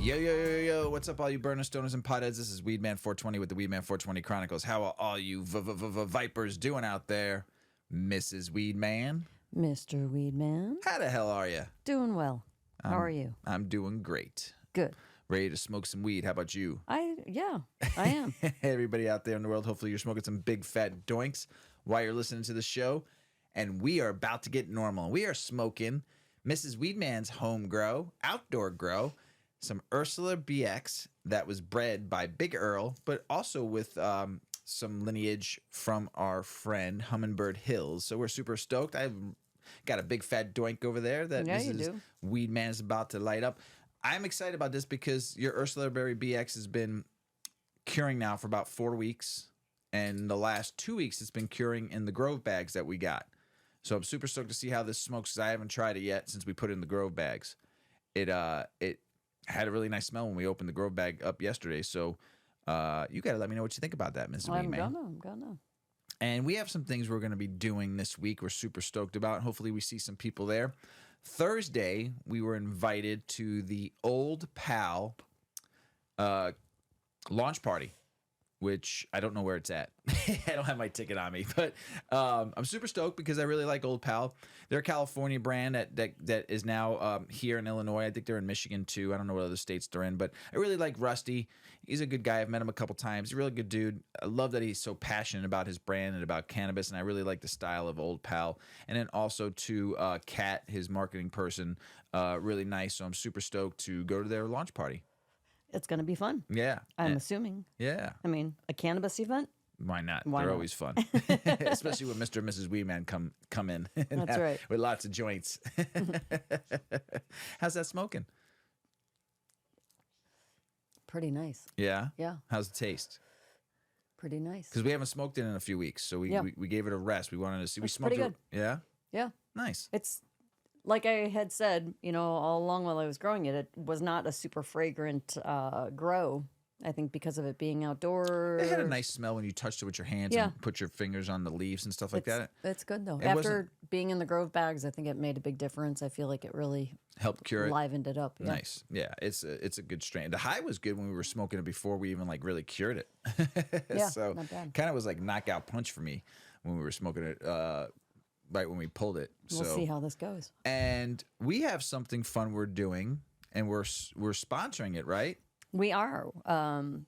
Yo, yo, yo, yo, what's up, all you burners, stoners, and potheads? This is Weedman 420 with the Weedman 420 Chronicles. How are all you vipers doing out there? Mrs. Weedman? Mr. Weedman? How the hell are you? Doing well. How are you? I'm doing great. Good. Ready to smoke some weed. How about you? I am. Hey, everybody out there in the world, hopefully you're smoking some big fat doinks while you're listening to the show. And we are about to get normal. We are smoking Mrs. Weedman's home grow, outdoor grow, some Ursula BX that was bred by Big Earl, but also with some lineage from our friend Hummingbird Hills. So we're super stoked. I've got a big fat doink over there that Mrs. Weedman is about to light up. I'm excited about this because your Ursula Berry BX has been curing now for about 4 weeks. And the last 2 weeks, it's been curing in the Grove bags that we got. So I'm super stoked to see how this smokes because I haven't tried it yet since we put it in the Grove bags. It had a really nice smell when we opened the Grove bag up yesterday. So you got to let me know what you think about that, Mrs. Weedman. I'm gonna. And we have some things we're going to be doing this week we're super stoked about. Hopefully we see some people there. Thursday, we were invited to the Old Pal launch party, which I don't know where it's at. I don't have my ticket on me, but I'm super stoked because I really like Old Pal. They're a California brand that is now here in Illinois. I think they're in Michigan too. I don't know what other states they're in, but I really like Rusty. He's a good guy. I've met him a couple times. He's a really good dude. I love that he's so passionate about his brand and about cannabis, and I really like the style of Old Pal. And then also to Kat, his marketing person, really nice. So I'm super stoked to go to their launch party. It's going to be fun. Yeah. I'm assuming. Yeah. I mean, a cannabis event? Why not? Why They're not? always fun. Especially when Mr and Mrs Weedman come in. That's right. With lots of joints. How's that smoking? Pretty nice. Yeah? Yeah. How's it taste? Pretty nice. Because we haven't smoked it in a few weeks, so we gave it a rest. We wanted to see. We smoked pretty good. it. Yeah? Yeah. Nice. It's like I had said, all along while I was growing it, it was not a super fragrant grow. I think because of it being outdoors. It had a nice smell when you touched it with your hands and put your fingers on the leaves and stuff like that. It's good, though. After being in the Grove bags, I think it made a big difference. I feel like it really helped cure it. Livened it up. Yeah. Nice. Yeah, it's a good strain. The high was good when we were smoking it before we even really cured it. Yeah, so not bad. Kind of was like knockout punch for me when we were smoking it right when we pulled it. We'll see how this goes. And we have something fun we're doing, and we're sponsoring it, right? We are.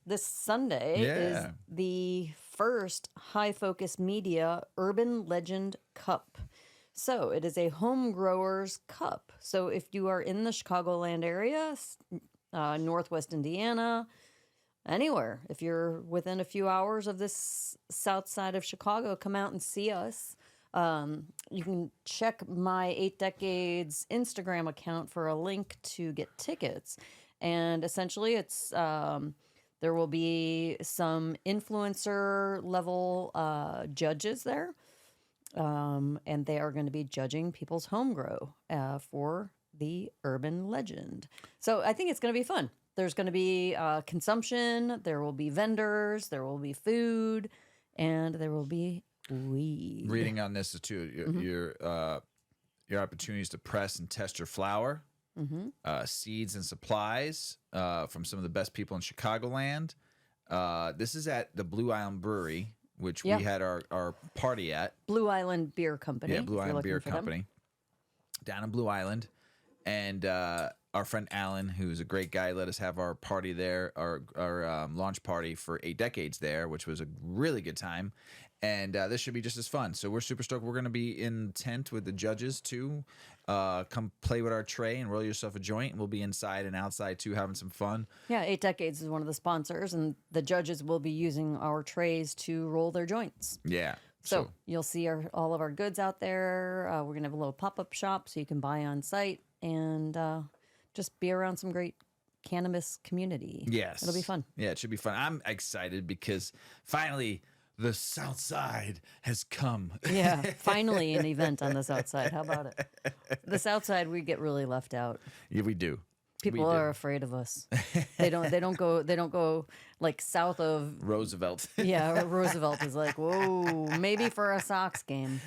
This Sunday is the first High Focus Media Urban Legend Cup. So it is a home growers cup. So if you are in the Chicagoland area, Northwest Indiana, anywhere, if you're within a few hours of this south side of Chicago, come out and see us. You can check my 8 Decades Instagram account for a link to get tickets. And essentially, it's there will be some influencer level judges there, and they are going to be judging people's home grow for the urban legend. So I think it's going to be fun. There's going to be consumption, there will be vendors, there will be food, and there will be weed. Reading on this too, your opportunities to press and test your flower. Seeds and supplies from some of the best people in Chicagoland. This is at the Blue Island Brewery, which we had our party at. Blue Island Beer Company. Yeah, Blue Island Beer Company. Down in Blue Island. And our friend Alan, who's a great guy, let us have our party there, our launch party for 8 Decades there, which was a really good time. And this should be just as fun. So we're super stoked. We're going to be in tent with the judges, too. Come play with our tray and roll yourself a joint. And we'll be inside and outside, too, having some fun. Yeah, 8 Decades is one of the sponsors. And the judges will be using our trays to roll their joints. Yeah. So you'll see all of our goods out there. We're going to have a little pop-up shop so you can buy on site and just be around some great cannabis community. Yes. It'll be fun. Yeah, it should be fun. I'm excited because finally the South Side has come. Yeah, finally an event on the South Side. How about it? The South Side, we get really left out. Yeah, we do. People are afraid of us. They don't go like south of Roosevelt. Yeah, Roosevelt is like, whoa, maybe for a Sox game.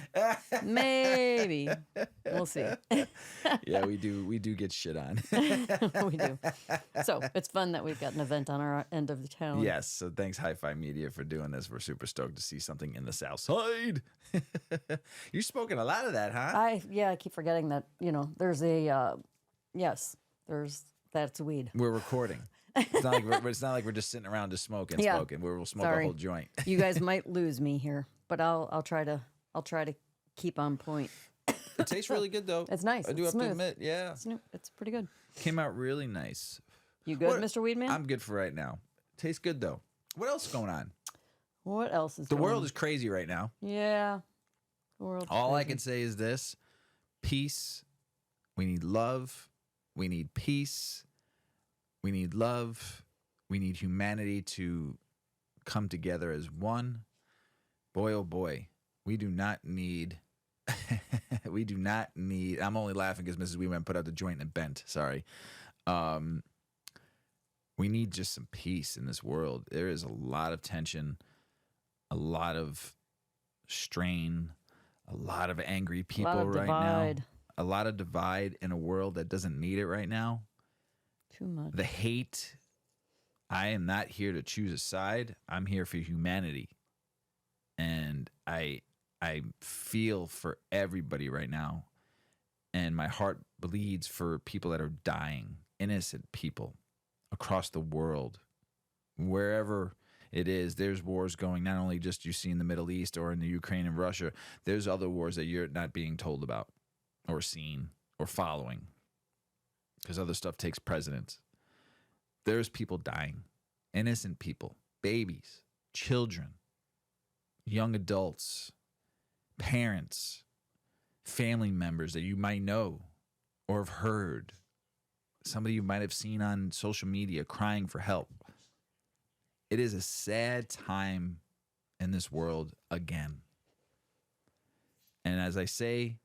Maybe. We'll see. Yeah, we do get shit on. We do. So it's fun that we've got an event on our end of the town. Yes. So thanks, Hi-Fi Media, for doing this. We're super stoked to see something in the South Side. You're smoking a lot of that, huh? I keep forgetting that, there's a, that's weed. We're recording. It's not like we're just sitting around just smoking. We'll smoke a whole joint. You guys might lose me here, but I'll try to keep on point. It tastes really good though. It's nice. I do have to admit, yeah. It's pretty good. Came out really nice. You good, Mr. Weedman? I'm good for right now. Tastes good though. What else is going on? What else is the world is crazy right now. Yeah. The world. All I can say is this: peace. We need love. We need peace. We need love. We need humanity to come together as one. Boy, oh boy, we do not need. We do not need. I'm only laughing because Mrs. Weedman put out the joint and bent. Sorry. We need just some peace in this world. There is a lot of tension, a lot of strain, a lot of angry people right now. A lot of divide in a world that doesn't need it right now. Too much. The hate. I am not here to choose a side. I'm here for humanity. And I feel for everybody right now. And my heart bleeds for people that are dying, innocent people across the world. Wherever it is, there's wars going, not only just you see in the Middle East or in the Ukraine and Russia, there's other wars that you're not being told about or seen or following because other stuff takes precedence. There's people dying, innocent people, babies, children, young adults, parents, family members that you might know or have heard, somebody you might have seen on social media crying for help. It is a sad time in this world again. And as I say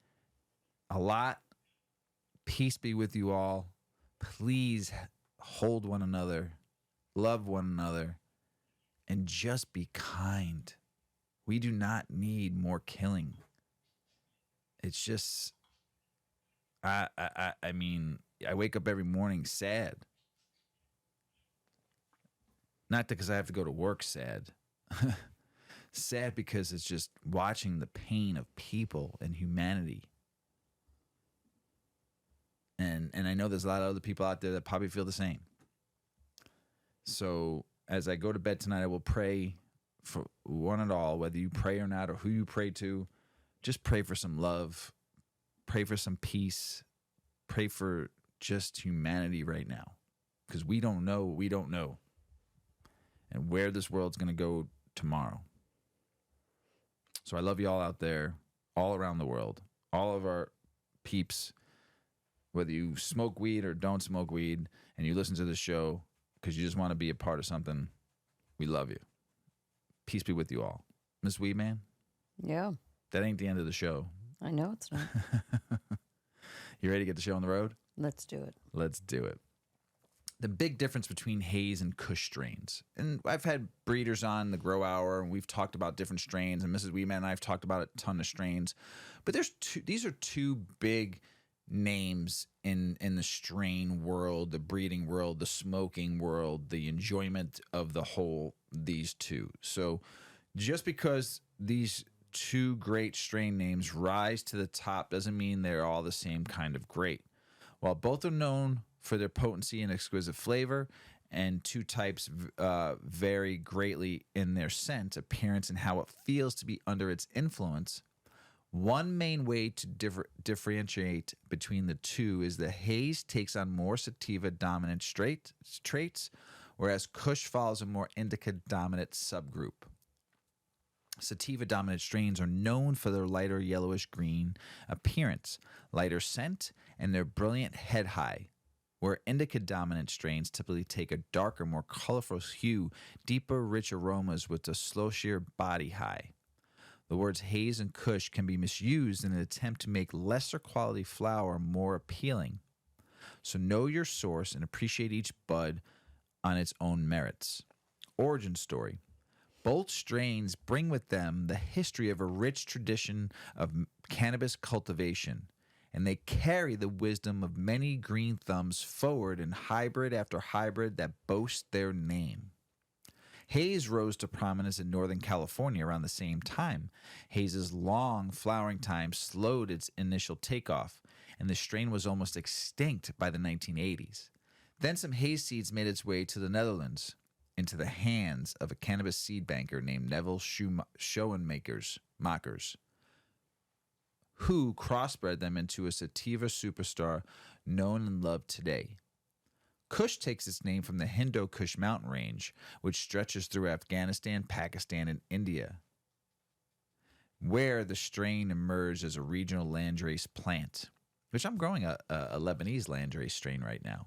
a lot, peace be with you all. Please hold one another, love one another, and just be kind. We do not need more killing. It's just, I mean, I wake up every morning sad. Not because I have to go to work sad. Sad because it's just watching the pain of people and humanity. And I know there's a lot of other people out there that probably feel the same. So as I go to bed tonight, I will pray for one and all, whether you pray or not, or who you pray to. Just pray for some love. Pray for some peace. Pray for just humanity right now. Because we don't know what we don't know. And where this world's going to go tomorrow. So I love you all out there, all around the world. All of our peeps. Whether you smoke weed or don't smoke weed, and you listen to the show because you just want to be a part of something, we love you. Peace be with you all. Miss Weedman? Yeah. That ain't the end of the show. I know it's not. You ready to get the show on the road? Let's do it. Let's do it. The big difference between Haze and Kush strains. And I've had breeders on the Grow Hour, and we've talked about different strains, and Mrs. Weedman and I have talked about a ton of strains. But these are two big names in the strain world, the breeding world, the smoking world, the enjoyment of the whole, these two. So just because these two great strain names rise to the top doesn't mean they're all the same kind of great. While both are known for their potency and exquisite flavor, and two types vary greatly in their scent, appearance, and how it feels to be under its influence, one main way to differentiate between the two is that Haze takes on more sativa-dominant traits, whereas Kush follows a more indica-dominant subgroup. Sativa-dominant strains are known for their lighter yellowish-green appearance, lighter scent, and their brilliant head high, where indica-dominant strains typically take a darker, more colorful hue, deeper, rich aromas with a slow sheer body high. The words Haze and Kush can be misused in an attempt to make lesser quality flower more appealing. So know your source and appreciate each bud on its own merits. Origin story. Both strains bring with them the history of a rich tradition of cannabis cultivation and they carry the wisdom of many green thumbs forward in hybrid after hybrid that boast their name. Haze rose to prominence in Northern California around the same time. Haze's long flowering time slowed its initial takeoff, and the strain was almost extinct by the 1980s. Then some haze seeds made its way to the Netherlands, into the hands of a cannabis seed banker named Neville Schoenmakers, who crossbred them into a sativa superstar known and loved today. Kush takes its name from the Hindu Kush mountain range, which stretches through Afghanistan, Pakistan, and India, where the strain emerged as a regional landrace plant, which I'm growing a Lebanese landrace strain right now.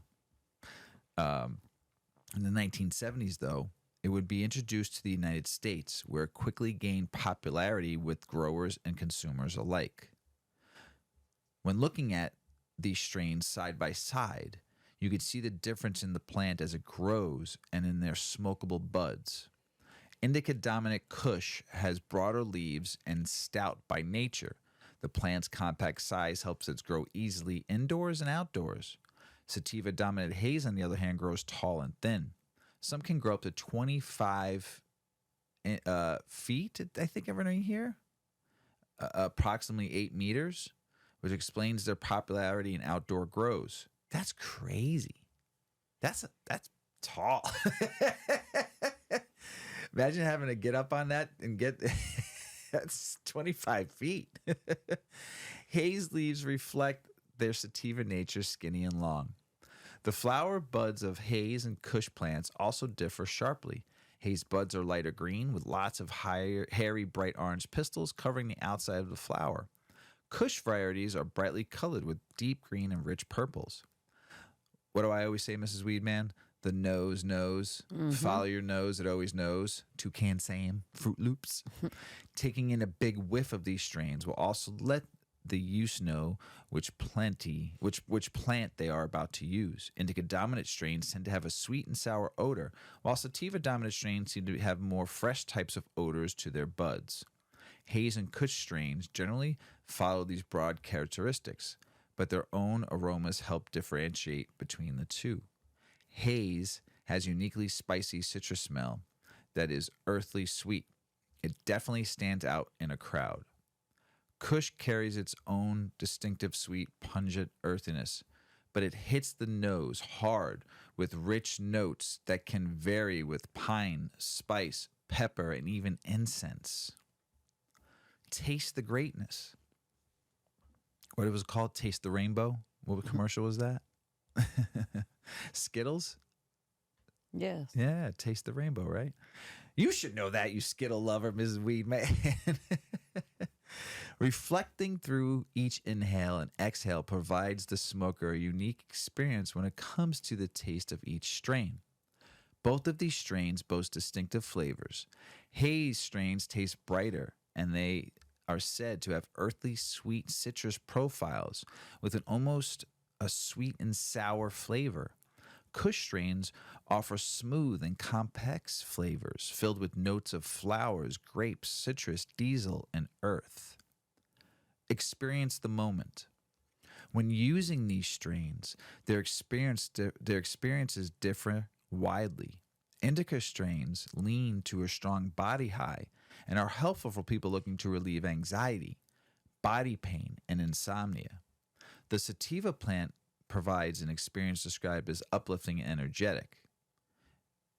In the 1970s, though, it would be introduced to the United States, where it quickly gained popularity with growers and consumers alike. When looking at these strains side by side, you could see the difference in the plant as it grows and in their smokable buds. Indica-dominant Kush has broader leaves and stout by nature. The plant's compact size helps it grow easily indoors and outdoors. Sativa-dominant Haze, on the other hand, grows tall and thin. Some can grow up to 25 feet, I think, everything here, approximately 8 meters, which explains their popularity in outdoor grows. That's crazy. That's tall. Imagine having to get up on that and get that's 25 feet. Haze leaves reflect their sativa nature, skinny and long. The flower buds of Haze and Kush plants also differ sharply. Haze buds are lighter green with lots of hairy, bright orange pistils covering the outside of the flower. Kush varieties are brightly colored with deep green and rich purples. What do I always say, Mrs. Weedman? The nose knows. Mm-hmm. Follow your nose, it always knows. Toucan Sam, Fruit Loops. Taking in a big whiff of these strains will also let the use know which plant they are about to use. Indica-dominant strains tend to have a sweet and sour odor, while sativa-dominant strains seem to have more fresh types of odors to their buds. Haze and Kush strains generally follow these broad characteristics, but their own aromas help differentiate between the two. Haze has uniquely spicy citrus smell that is earthly sweet. It definitely stands out in a crowd. Kush carries its own distinctive sweet, pungent earthiness, but it hits the nose hard with rich notes that can vary with pine, spice, pepper, and even incense. Taste the greatness. What it was called? Taste the Rainbow? What commercial was that? Skittles? Yes. Yeah, Taste the Rainbow, right? You should know that, you Skittle lover, Mrs. Weedman. Reflecting through each inhale and exhale provides the smoker a unique experience when it comes to the taste of each strain. Both of these strains boast distinctive flavors. Haze strains taste brighter, and they are said to have earthly sweet citrus profiles with an almost a sweet and sour flavor. Kush strains offer smooth and complex flavors filled with notes of flowers, grapes, citrus, diesel, and earth. Experience the moment. When using these strains, their experiences differ widely. Indica strains lean to a strong body high and are helpful for people looking to relieve anxiety, body pain, and insomnia. The sativa plant provides an experience described as uplifting and energetic.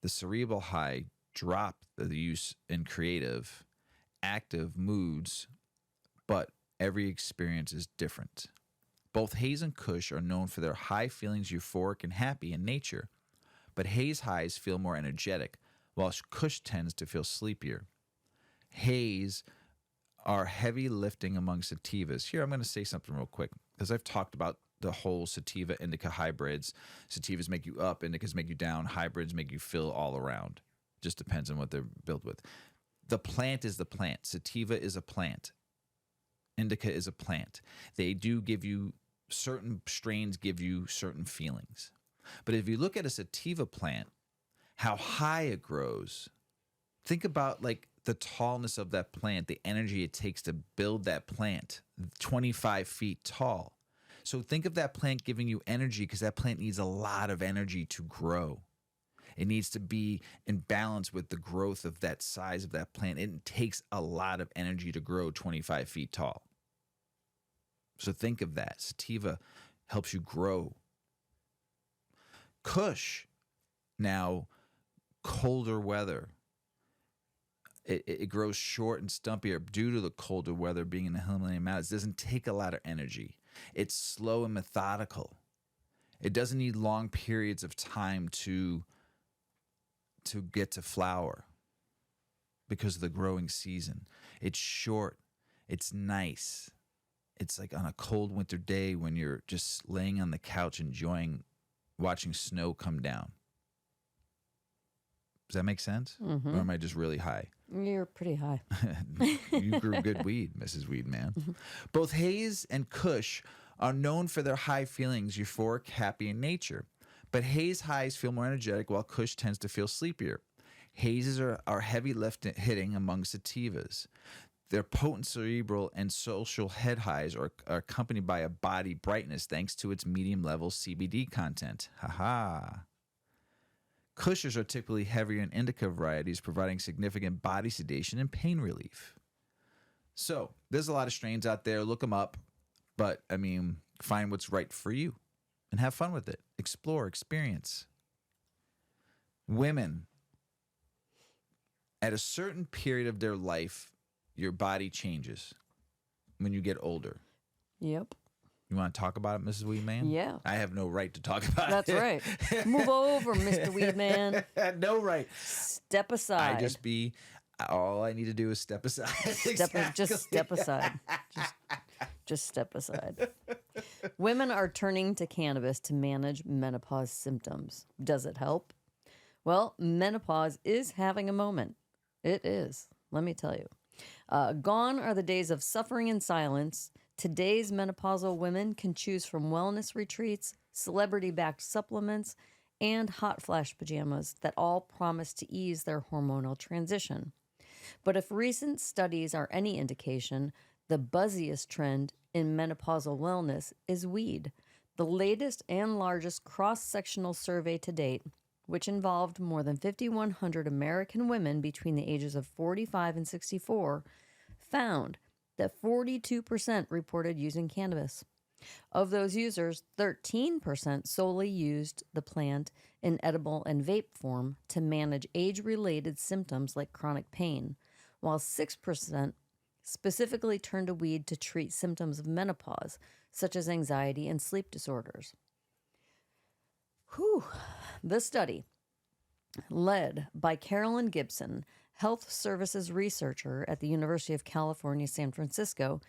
The cerebral high drop the use in creative, active moods, but every experience is different. Both Haze and Kush are known for their high feelings euphoric and happy in nature, but Haze highs feel more energetic, while Kush tends to feel sleepier. Haze are heavy lifting among sativas. Here, I'm going to say something real quick, because I've talked about the whole sativa indica hybrids. Sativas make you up, indicas make you down, hybrids make you feel all around. Just depends on what they're built with. The plant is the plant. Sativa is a plant. Indica is a plant. They do give you, certain strains give you certain feelings. But if you look at a sativa plant, how high it grows, think about like the tallness of that plant, the energy it takes to build that plant, 25 feet tall. So think of that plant giving you energy because that plant needs a lot of energy to grow. It needs to be in balance with the growth of that size of that plant. It takes a lot of energy to grow 25 feet tall. So think of that. Sativa helps you grow. Kush, now colder weather. It grows short and stumpier due to the colder weather being in the Himalayan mountains. It doesn't take a lot of energy. It's slow and methodical. It doesn't need long periods of time to get to flower because of the growing season. It's short. It's nice. It's like on a cold winter day when you're just laying on the couch watching snow come down. Does that make sense? Mm-hmm. Or am I just really high? You're pretty high. You grew good weed, Mrs. Weedman. Both Haze and Kush are known for their high feelings, euphoric, happy in nature. But Haze highs feel more energetic while Kush tends to feel sleepier. Hazes are heavy hitting among sativas. Their potent cerebral and social head highs are accompanied by a body brightness thanks to its medium level CBD content. Ha. Kushers are typically heavier in indica varieties, providing significant body sedation and pain relief. So there's a lot of strains out there. Look them up. But, I mean, find what's right for you and have fun with it. Explore, experience. Women, at a certain period of their life, your body changes when you get older. Yep. You want to talk about it, Mrs. Weedman? Yeah. I have no right to talk about That's it. That's right. Move over, Mr. Weedman. No right. Step aside. All I need to do is step aside. Just step aside. Just step aside. Women are turning to cannabis to manage menopause symptoms. Does it help? Well, menopause is having a moment. It is. Let me tell you. Gone are the days of suffering in silence. Today's menopausal women can choose from wellness retreats, celebrity-backed supplements, and hot flash pajamas that all promise to ease their hormonal transition. But if recent studies are any indication, the buzziest trend in menopausal wellness is weed. The latest and largest cross-sectional survey to date, which involved more than 5,100 American women between the ages of 45 and 64, found that 42% reported using cannabis. Of those users, 13% solely used the plant in edible and vape form to manage age-related symptoms like chronic pain, while 6% specifically turned to weed to treat symptoms of menopause, such as anxiety and sleep disorders. The study, led by Carolyn Gibson, health services researcher at the University of California, San Francisco,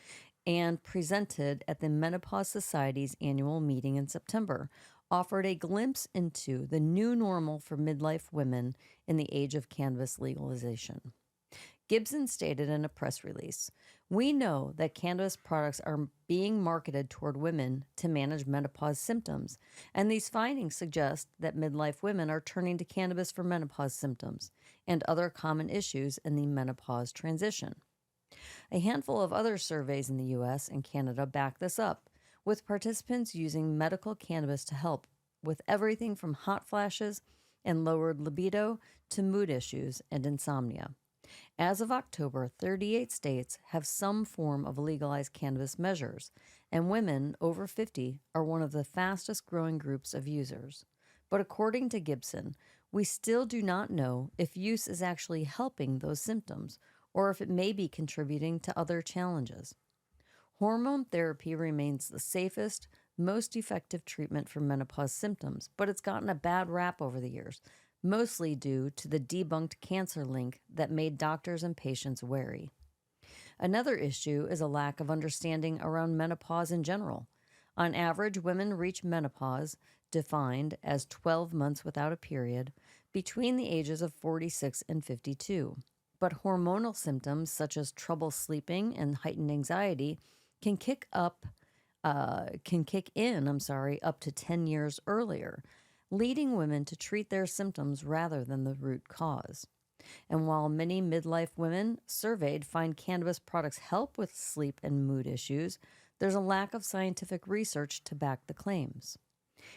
and presented at the Menopause Society's annual meeting in September, offered a glimpse into the new normal for midlife women in the age of cannabis legalization. Gibson stated in a press release, "We know that cannabis products are being marketed toward women to manage menopause symptoms, and these findings suggest that midlife women are turning to cannabis for menopause symptoms and other common issues in the menopause transition." A handful of other surveys in the U.S. and Canada back this up, with participants using medical cannabis to help with everything from hot flashes and lowered libido to mood issues and insomnia. As of October, 38 states have some form of legalized cannabis measures, and women over 50 are one of the fastest growing groups of users. But according to Gibson, we still do not know if use is actually helping those symptoms or if it may be contributing to other challenges. Hormone therapy remains the safest, most effective treatment for menopause symptoms, but it's gotten a bad rap over the years, mostly due to the debunked cancer link that made doctors and patients wary. Another issue is a lack of understanding around menopause in general. On average, women reach menopause, defined as 12 months without a period, between the ages of 46 and 52. But hormonal symptoms such as trouble sleeping and heightened anxiety can kick in up to 10 years earlier, leading women to treat their symptoms rather than the root cause. And while many midlife women surveyed find cannabis products help with sleep and mood issues, There's a lack of scientific research to back the claims.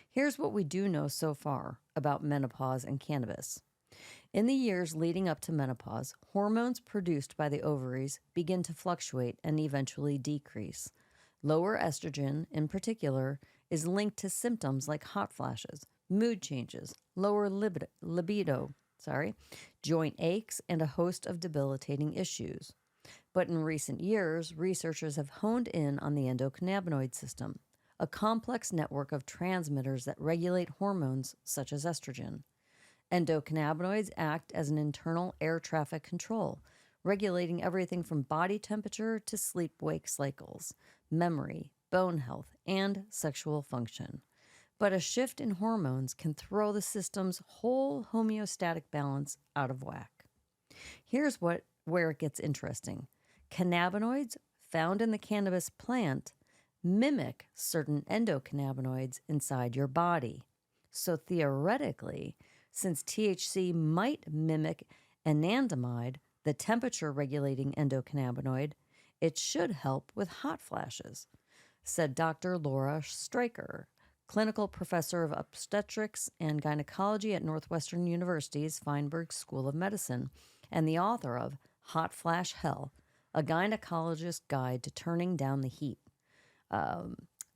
Here's what we do know so far about menopause and cannabis. In the years leading up to menopause, hormones produced by the ovaries begin to fluctuate and eventually decrease. Lower estrogen, in particular, is linked to symptoms like hot flashes, mood changes, lower libido, joint aches, and a host of debilitating issues. But in recent years, researchers have honed in on the endocannabinoid system, a complex network of transmitters that regulate hormones such as estrogen. Endocannabinoids act as an internal air traffic control, regulating everything from body temperature to sleep-wake cycles, memory, bone health, and sexual function. But a shift in hormones can throw the system's whole homeostatic balance out of whack. Here's where it gets interesting. Cannabinoids found in the cannabis plant mimic certain endocannabinoids inside your body. So theoretically, since THC might mimic anandamide, the temperature-regulating endocannabinoid, it should help with hot flashes, said Dr. Laura Stryker, clinical professor of obstetrics and gynecology at Northwestern University's Feinberg School of Medicine and the author of Hot Flash Hell, a gynecologist's guide to turning down the heat.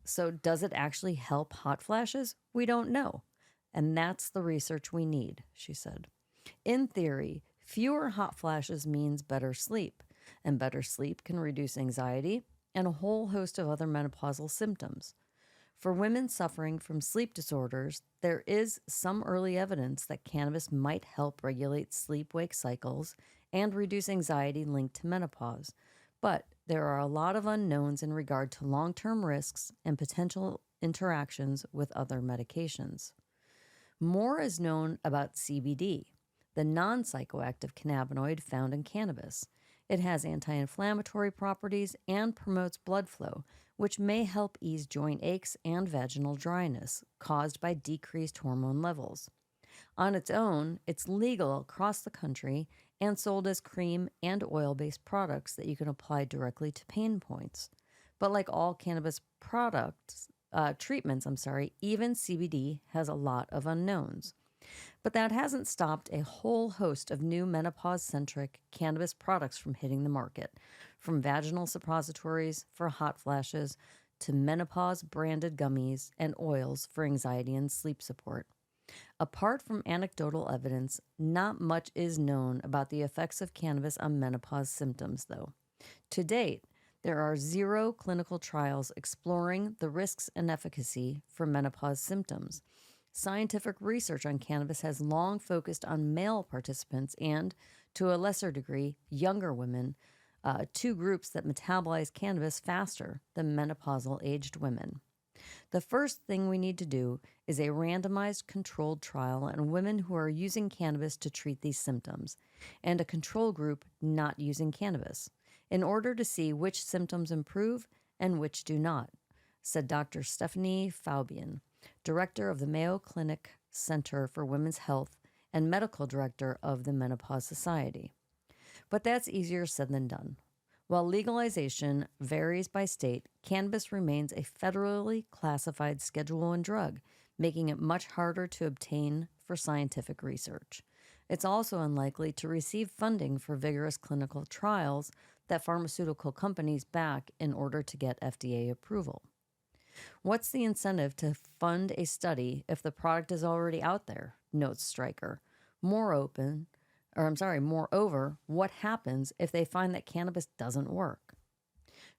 So does it actually help hot flashes? We don't know. And that's the research we need, she said. In theory, fewer hot flashes means better sleep, and better sleep can reduce anxiety and a whole host of other menopausal symptoms. For women suffering from sleep disorders, there is some early evidence that cannabis might help regulate sleep-wake cycles and reduce anxiety linked to menopause. But there are a lot of unknowns in regard to long-term risks and potential interactions with other medications. More is known about CBD, the non-psychoactive cannabinoid found in cannabis. It has anti-inflammatory properties and promotes blood flow, which may help ease joint aches and vaginal dryness caused by decreased hormone levels. On its own, it's legal across the country and sold as cream and oil-based products that you can apply directly to pain points. But like all cannabis treatments, even CBD has a lot of unknowns. But that hasn't stopped a whole host of new menopause-centric cannabis products from hitting the market, from vaginal suppositories for hot flashes to menopause-branded gummies and oils for anxiety and sleep support. Apart from anecdotal evidence, not much is known about the effects of cannabis on menopause symptoms, though. To date, there are 0 clinical trials exploring the risks and efficacy for menopause symptoms. Scientific research on cannabis has long focused on male participants and, to a lesser degree, younger women, 2 groups that metabolize cannabis faster than menopausal-aged women. The first thing we need to do is a randomized controlled trial on women who are using cannabis to treat these symptoms, and a control group not using cannabis, in order to see which symptoms improve and which do not, said Dr. Stephanie Faubian, director of the Mayo Clinic Center for Women's Health and medical director of the Menopause Society. But that's easier said than done. While legalization varies by state, cannabis remains a federally classified Schedule I drug, making it much harder to obtain for scientific research. It's also unlikely to receive funding for vigorous clinical trials that pharmaceutical companies back in order to get FDA approval. What's the incentive to fund a study if the product is already out there, notes Stryker. Moreover, what happens if they find that cannabis doesn't work?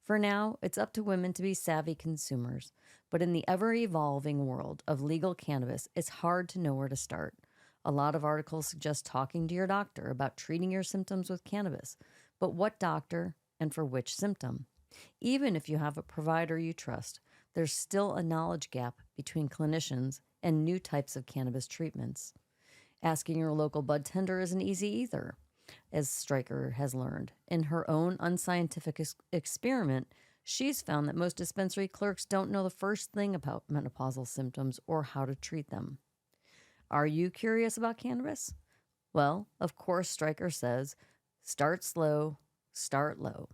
For now, it's up to women to be savvy consumers, but in the ever-evolving world of legal cannabis, it's hard to know where to start. A lot of articles suggest talking to your doctor about treating your symptoms with cannabis, but what doctor and for which symptom? Even if you have a provider you trust, there's still a knowledge gap between clinicians and new types of cannabis treatments. Asking your local bud tender isn't easy either, as Stryker has learned. In her own unscientific experiment, she's found that most dispensary clerks don't know the first thing about menopausal symptoms or how to treat them. Are you curious about cannabis? Well, of course, Stryker says, start slow, start low.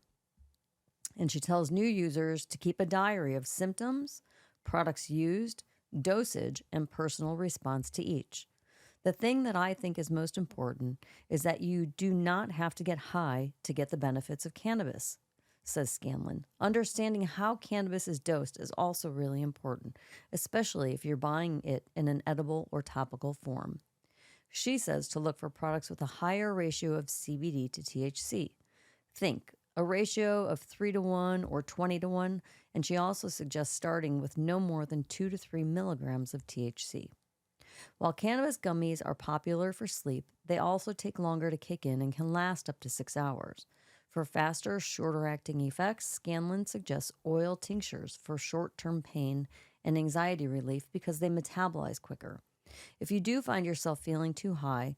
And she tells new users to keep a diary of symptoms, products used, dosage, and personal response to each. The thing that I think is most important is that you do not have to get high to get the benefits of cannabis, says Scanlon. Understanding how cannabis is dosed is also really important, especially if you're buying it in an edible or topical form. She says to look for products with a higher ratio of CBD to THC. Think a ratio of 3-to-1 or 20-to-1, and she also suggests starting with no more than 2 to 3 milligrams of THC. While cannabis gummies are popular for sleep, they also take longer to kick in and can last up to 6 hours. For faster, shorter-acting effects, Scanlon suggests oil tinctures for short-term pain and anxiety relief because they metabolize quicker. If you do find yourself feeling too high,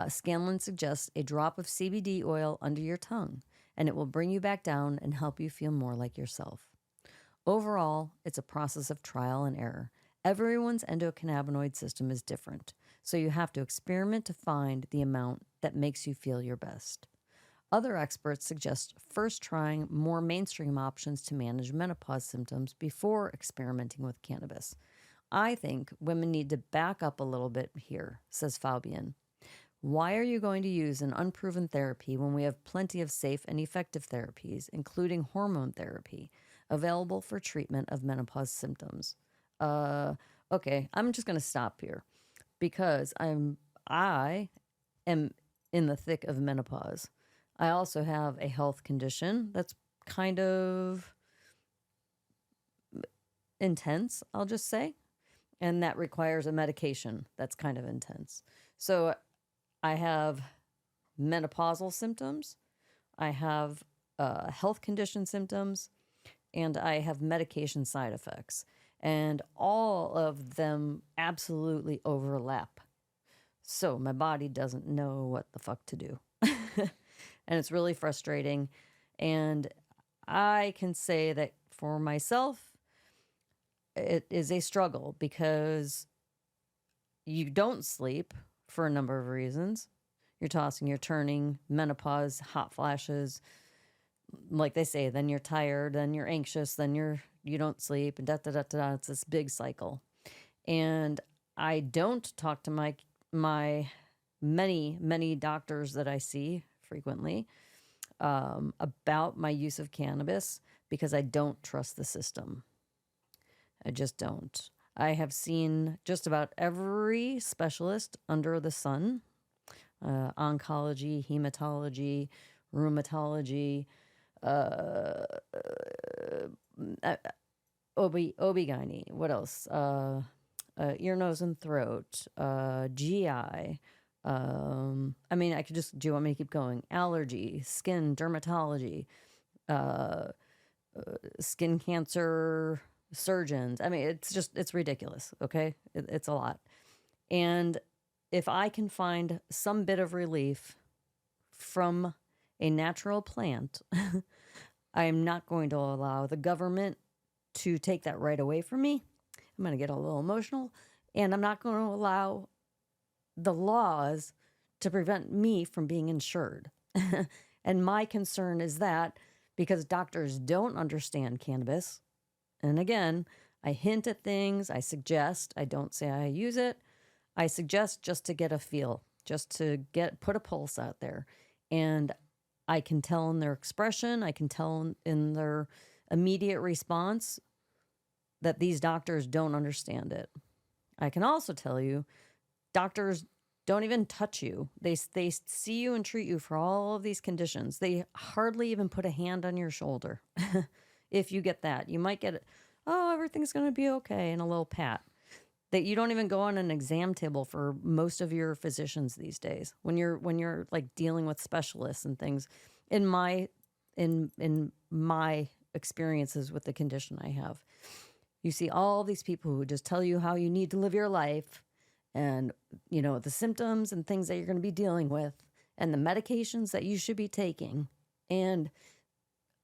Scanlon suggests a drop of CBD oil under your tongue, and it will bring you back down and help you feel more like yourself. Overall, it's a process of trial and error. Everyone's endocannabinoid system is different, so you have to experiment to find the amount that makes you feel your best. Other experts suggest first trying more mainstream options to manage menopause symptoms before experimenting with cannabis. I think women need to back up a little bit here, says Fabian. Why are you going to use an unproven therapy when we have plenty of safe and effective therapies, including hormone therapy, available for treatment of menopause symptoms? Okay, I'm just going to stop here because I am in the thick of menopause. I also have a health condition that's kind of intense, I'll just say, and that requires a medication that's kind of intense. So I have menopausal symptoms, I have health condition symptoms, and I have medication side effects. And all of them absolutely overlap. So my body doesn't know what the fuck to do. And it's really frustrating. And I can say that for myself, it is a struggle because you don't sleep for a number of reasons. You're tossing, you're turning, menopause, hot flashes. Like they say, then you're tired, then you're anxious, then you don't sleep, and da-da-da-da-da. It's this big cycle. And I don't talk to my many doctors that I see frequently about my use of cannabis because I don't trust the system. I just don't. I have seen just about every specialist under the sun, oncology, hematology, rheumatology, OB-GYN, what else? Ear, nose, and throat, GI. I mean, do you want me to keep going? Allergy, skin, dermatology, skin cancer surgeons. I mean, it's ridiculous, okay? It's a lot. And if I can find some bit of relief from a natural plant, I am not going to allow the government to take that right away from me. I'm going to get a little emotional, and I'm not going to allow the laws to prevent me from being insured. And my concern is that because doctors don't understand cannabis, and again, I hint at things, I suggest, I don't say I use it, I suggest just to get a feel, just to put a pulse out there. And I can tell in their expression, I can tell in their immediate response that these doctors don't understand it. I can also tell you, doctors don't even touch you. They see you and treat you for all of these conditions. They hardly even put a hand on your shoulder. If you get that, you might get, oh, everything's going to be okay, and a little pat. That you don't even go on an exam table for most of your physicians these days. When you're like dealing with specialists and things, in my experiences with the condition I have, you see all these people who just tell you how you need to live your life, and the symptoms and things that you're going to be dealing with, and the medications that you should be taking, and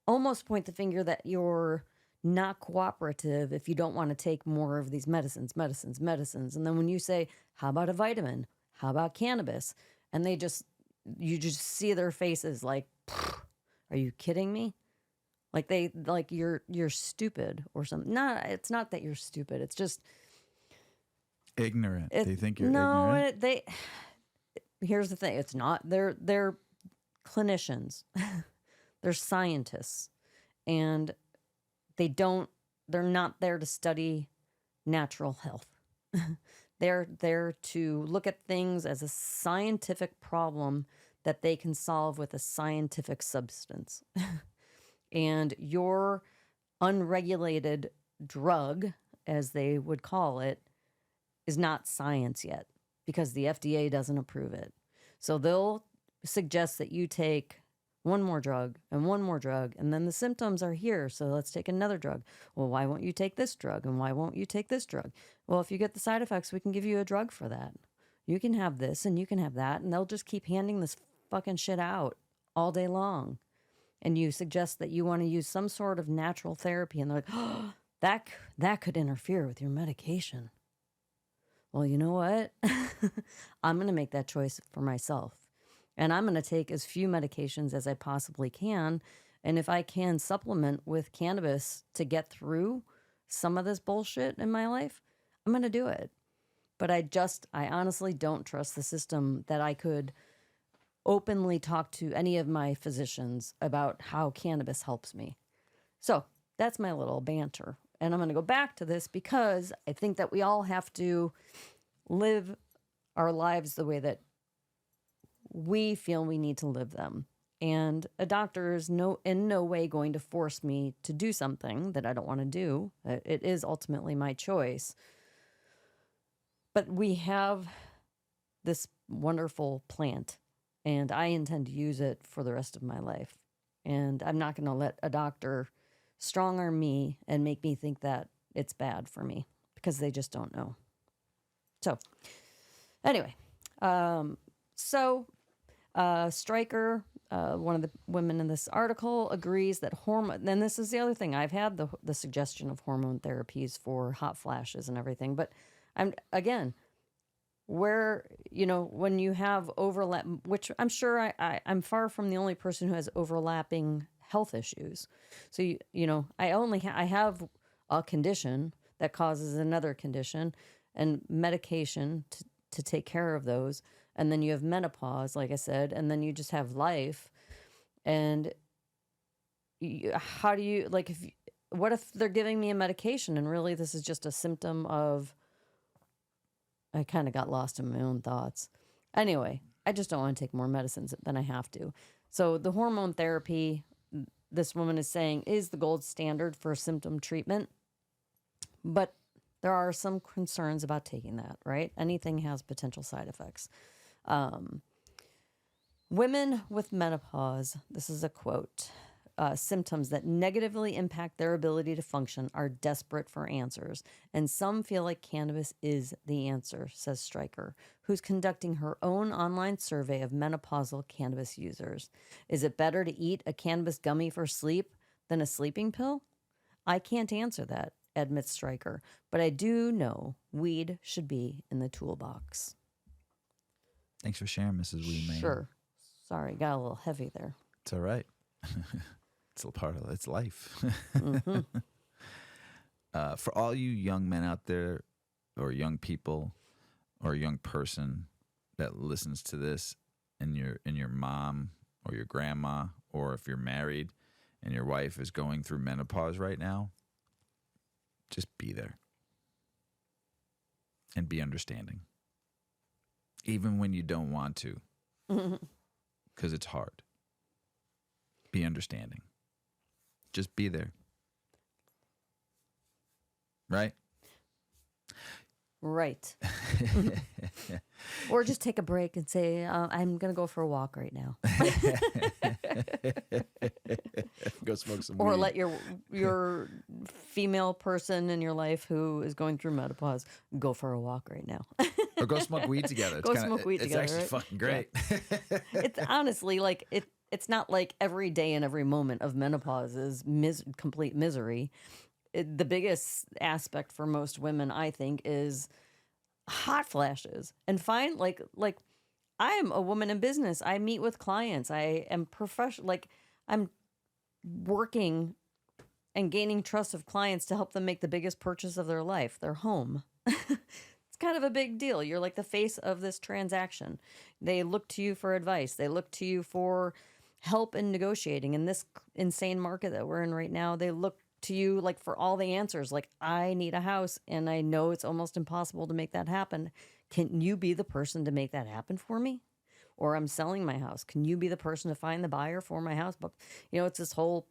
almost point the finger that you're not cooperative if you don't want to take more of these medicines. And then when you say, how about a vitamin? How about cannabis? And you just see their faces like, are you kidding me? Like you're stupid or something. It's not that you're stupid. It's just ignorant. They think you're no, ignorant. Here's the thing. It's not. They're clinicians. They're scientists, and they're not there to study natural health. They're there to look at things as a scientific problem that they can solve with a scientific substance. And your unregulated drug, as they would call it, is not science yet because the FDA doesn't approve it. So they'll suggest that you take one more drug, and then the symptoms are here, so let's take another drug. Well, why won't you take this drug, and why won't you take this drug? Well, if you get the side effects, we can give you a drug for that. You can have this, and you can have that, and they'll just keep handing this fucking shit out all day long. And you suggest that you want to use some sort of natural therapy, and they're like, oh, that could interfere with your medication. Well, you know what? I'm going to make that choice for myself. And I'm going to take as few medications as I possibly can. And if I can supplement with cannabis to get through some of this bullshit in my life, I'm going to do it. But I honestly don't trust the system that I could openly talk to any of my physicians about how cannabis helps me. So that's my little banter. And I'm going to go back to this because I think that we all have to live our lives the way that we feel we need to live them. And a doctor is in no way going to force me to do something that I don't want to do. It is ultimately my choice. But we have this wonderful plant, and I intend to use it for the rest of my life. And I'm not going to let a doctor strong arm me and make me think that it's bad for me because they just don't know. So, anyway, Stryker, one of the women in this article, agrees that hormone, and this is the other thing, I've had the suggestion of hormone therapies for hot flashes and everything, but when you have overlap, which I'm sure I'm far from the only person who has overlapping health issues. So, I have a condition that causes another condition and medication to take care of those. And then you have menopause, like I said, and then you just have life. And how do you, what if they're giving me a medication and really this is just a symptom of, I kind of got lost in my own thoughts. Anyway, I just don't want to take more medicines than I have to. So the hormone therapy, this woman is saying, is the gold standard for symptom treatment. But there are some concerns about taking that, right? Anything has potential side effects. Women with menopause, this is a quote, symptoms that negatively impact their ability to function are desperate for answers. And some feel like cannabis is the answer, says Stryker, who's conducting her own online survey of menopausal cannabis users. Is it better to eat a cannabis gummy for sleep than a sleeping pill? I can't answer that, admits Stryker, but I do know weed should be in the toolbox. Thanks for sharing, Mrs. Weedman. Sure. Sorry, got a little heavy there. It's all right. It's a part of it's life. Mm-hmm. For all you young men out there, or young people, or a young person that listens to this, and your mom or your grandma, or if you're married and your wife is going through menopause right now, just be there and be understanding, even when you don't want to, because it's hard. Be understanding. Just be there. Right? Right. Or just take a break and say, I'm going to go for a walk right now. Go smoke some or weed. let your female person in your life who is going through menopause go for a walk right now. Or go smoke weed together. It's actually right? fucking great. Yeah. It's honestly like it's not like every day and every moment of menopause is complete misery. The biggest aspect for most women, I think, is hot flashes. And fine, like I am a woman in business. I meet with clients. I am professional. Like I'm working and gaining trust of clients to help them make the biggest purchase of their life, their home. It's kind of a big deal. You're like the face of this transaction. They look to you for advice. They look to you for help in negotiating. In this insane market that we're in right now, they look to you like for all the answers. Like, I need a house and I know it's almost impossible to make that happen. Can you be the person to make that happen for me? Or I'm selling my house. Can you be the person to find the buyer for my house? But, it's this whole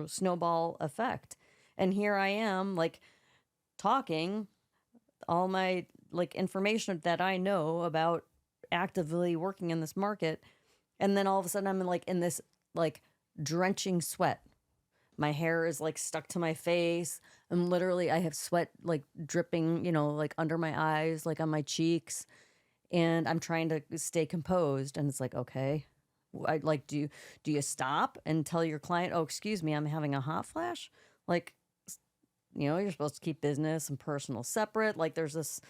snowball effect. And here I am, like, talking all my, like, information that I know about actively working in this market. And then all of a sudden I'm like in this, like, drenching sweat. My hair is, like, stuck to my face. And literally I have sweat, like, dripping, like, under my eyes, like, on my cheeks. And I'm trying to stay composed. And it's like, okay, do you stop and tell your client, oh, excuse me, I'm having a hot flash? Like, you're supposed to keep business and personal separate. Like, there's this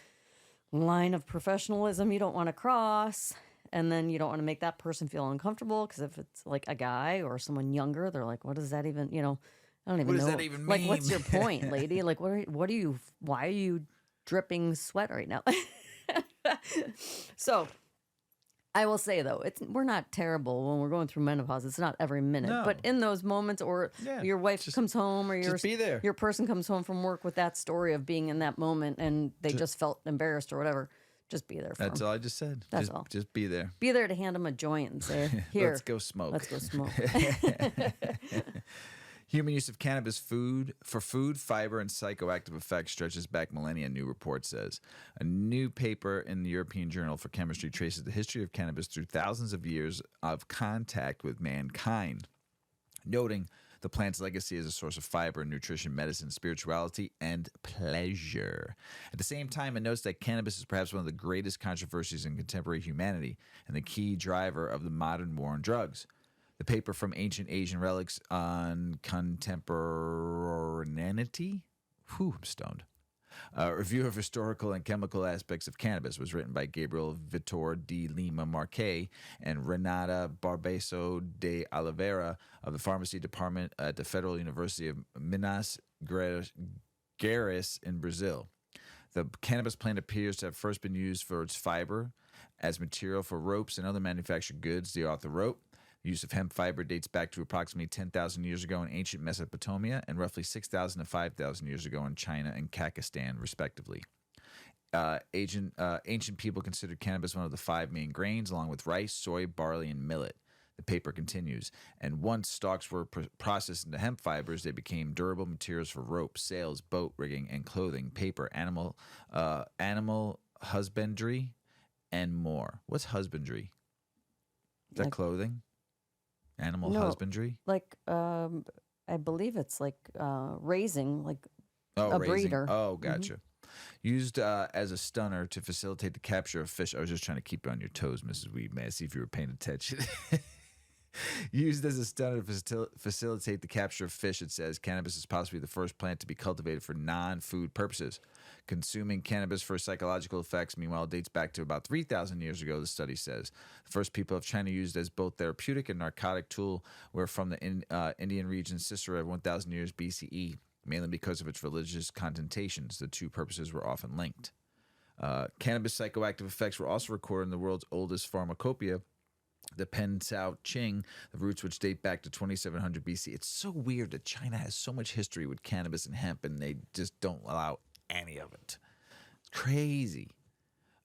line of professionalism you don't want to cross. And then you don't want to make that person feel uncomfortable, because if it's like a guy or someone younger, they're like, what does that even, I don't even know. What does that even like, mean? what's your point, lady? Like, why are you dripping sweat right now? So I will say, though, we're not terrible when we're going through menopause. It's not every minute. No. But in those moments, or your wife comes home, or just be there. Your person comes home from work with that story of being in that moment and they just felt embarrassed or whatever, just be there for That's them. all I just said. That's all. Just be there. Be there to hand them a joint and say, here. Let's go smoke. Let's go smoke. Human use of cannabis for food, fiber, and psychoactive effects stretches back millennia, new report says. A new paper in the European Journal for Chemistry traces the history of cannabis through thousands of years of contact with mankind, noting the plant's legacy as a source of fiber, nutrition, medicine, spirituality, and pleasure. At the same time, it notes that cannabis is perhaps one of the greatest controversies in contemporary humanity and the key driver of the modern war on drugs. The paper from Ancient Asian Relics on Contemporaneity? I'm stoned. A review of historical and chemical aspects of cannabis was written by Gabriel Vitor de Lima Marque and Renata Barbeso de Oliveira of the Pharmacy Department at the Federal University of Minas Gerais in Brazil. The cannabis plant appears to have first been used for its fiber as material for ropes and other manufactured goods, the author wrote. The use of hemp fiber dates back to approximately 10,000 years ago in ancient Mesopotamia and roughly 6,000 to 5,000 years ago in China and Kakistan, respectively. Ancient people considered cannabis one of the 5 main grains, along with rice, soy, barley, and millet. The paper continues, and once stalks were processed into hemp fibers, they became durable materials for ropes, sails, boat rigging, and clothing, paper, animal husbandry, and more. What's husbandry? Is that clothing? Animal husbandry? Like, I believe it's like raising, like a raising. breeder. Oh, gotcha. Used as a stunner to facilitate the capture of fish. I was just trying to keep you on your toes, Mrs. Weedman, see if you were paying attention. Used as a stunner to facilitate the capture of fish, it says cannabis is possibly the first plant to be cultivated for non-food purposes. Consuming cannabis for psychological effects, meanwhile, dates back to about 3,000 years ago, the study says. The first people of China used as both therapeutic and narcotic tool were from the Indian region Sisera 1,000 years BCE, mainly because of its religious connotations. The two purposes were often linked. Cannabis psychoactive effects were also recorded in the world's oldest pharmacopoeia, the Pen Cao Qing, the roots which date back to 2700 BC. It's so weird that China has so much history with cannabis and hemp, and they just don't allow any of it. It's crazy.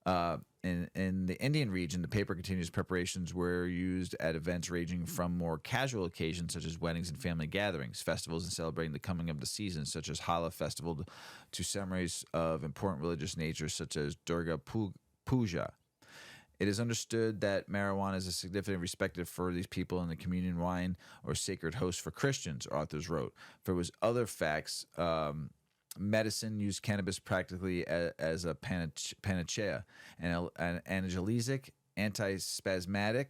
In the Indian region, the paper continues preparations were used at events ranging from more casual occasions such as weddings and family gatherings, festivals and celebrating the coming of the season such as Hala festival, to ceremonies of important religious nature such as Durga Puja. It is understood that marijuana is a significant respected for these people in the communion wine or sacred host for Christians, authors wrote. For it was other facts, medicine used cannabis practically as a panacea, an analgesic, antispasmodic,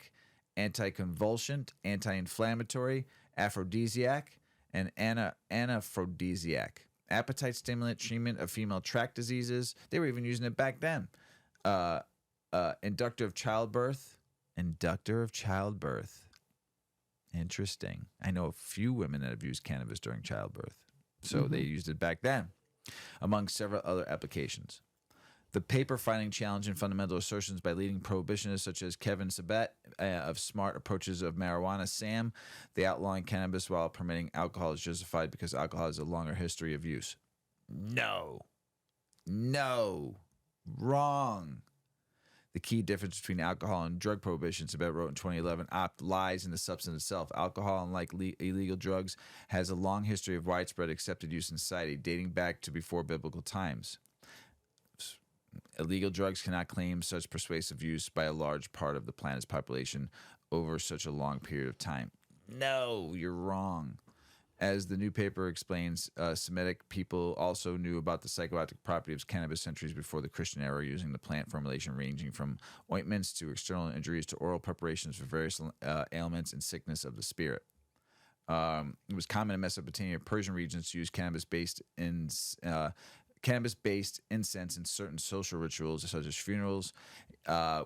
anticonvulsant, anti-inflammatory, aphrodisiac, and anaphrodisiac. Appetite stimulant, treatment of female tract diseases. They were even using it back then. Inductor of childbirth. Interesting. I know a few women that have used cannabis during childbirth. So they used it back then, among several other applications. The paper finding challenge and fundamental assertions by leading prohibitionists such as Kevin Sabet of Smart Approaches of Marijuana, Sam, they outlawing cannabis while permitting alcohol is justified because alcohol has a longer history of use. No. Wrong. The key difference between alcohol and drug prohibition, Sabet wrote in 2011, lies in the substance itself. Alcohol, unlike illegal drugs, has a long history of widespread accepted use in society, dating back to before biblical times. Illegal drugs cannot claim such persuasive use by a large part of the planet's population over such a long period of time. No, you're wrong. As the new paper explains, Semitic people also knew about the psychoactive property of cannabis centuries before the Christian era, using the plant formulation ranging from ointments to external injuries to oral preparations for various ailments and sickness of the spirit. It was common in Mesopotamia and Persian regions to use cannabis-based incense in certain social rituals, such as funerals,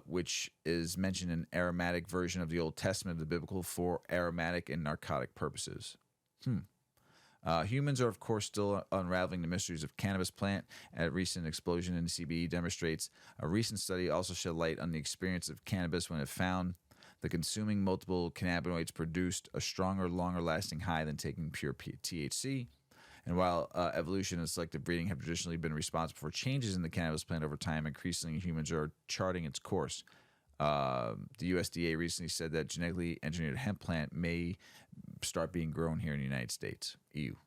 which is mentioned in aromatic version of the Old Testament of the biblical for aromatic and narcotic purposes. Humans are, of course, still unraveling the mysteries of cannabis plant. A recent explosion in CBD demonstrates. A recent study also shed light on the experience of cannabis when it found the consuming multiple cannabinoids produced a stronger, longer-lasting high than taking pure THC. And while evolution and selective breeding have traditionally been responsible for changes in the cannabis plant over time, increasingly humans are charting its course. The USDA recently said that genetically engineered hemp plant may start being grown here in the United States. Ew.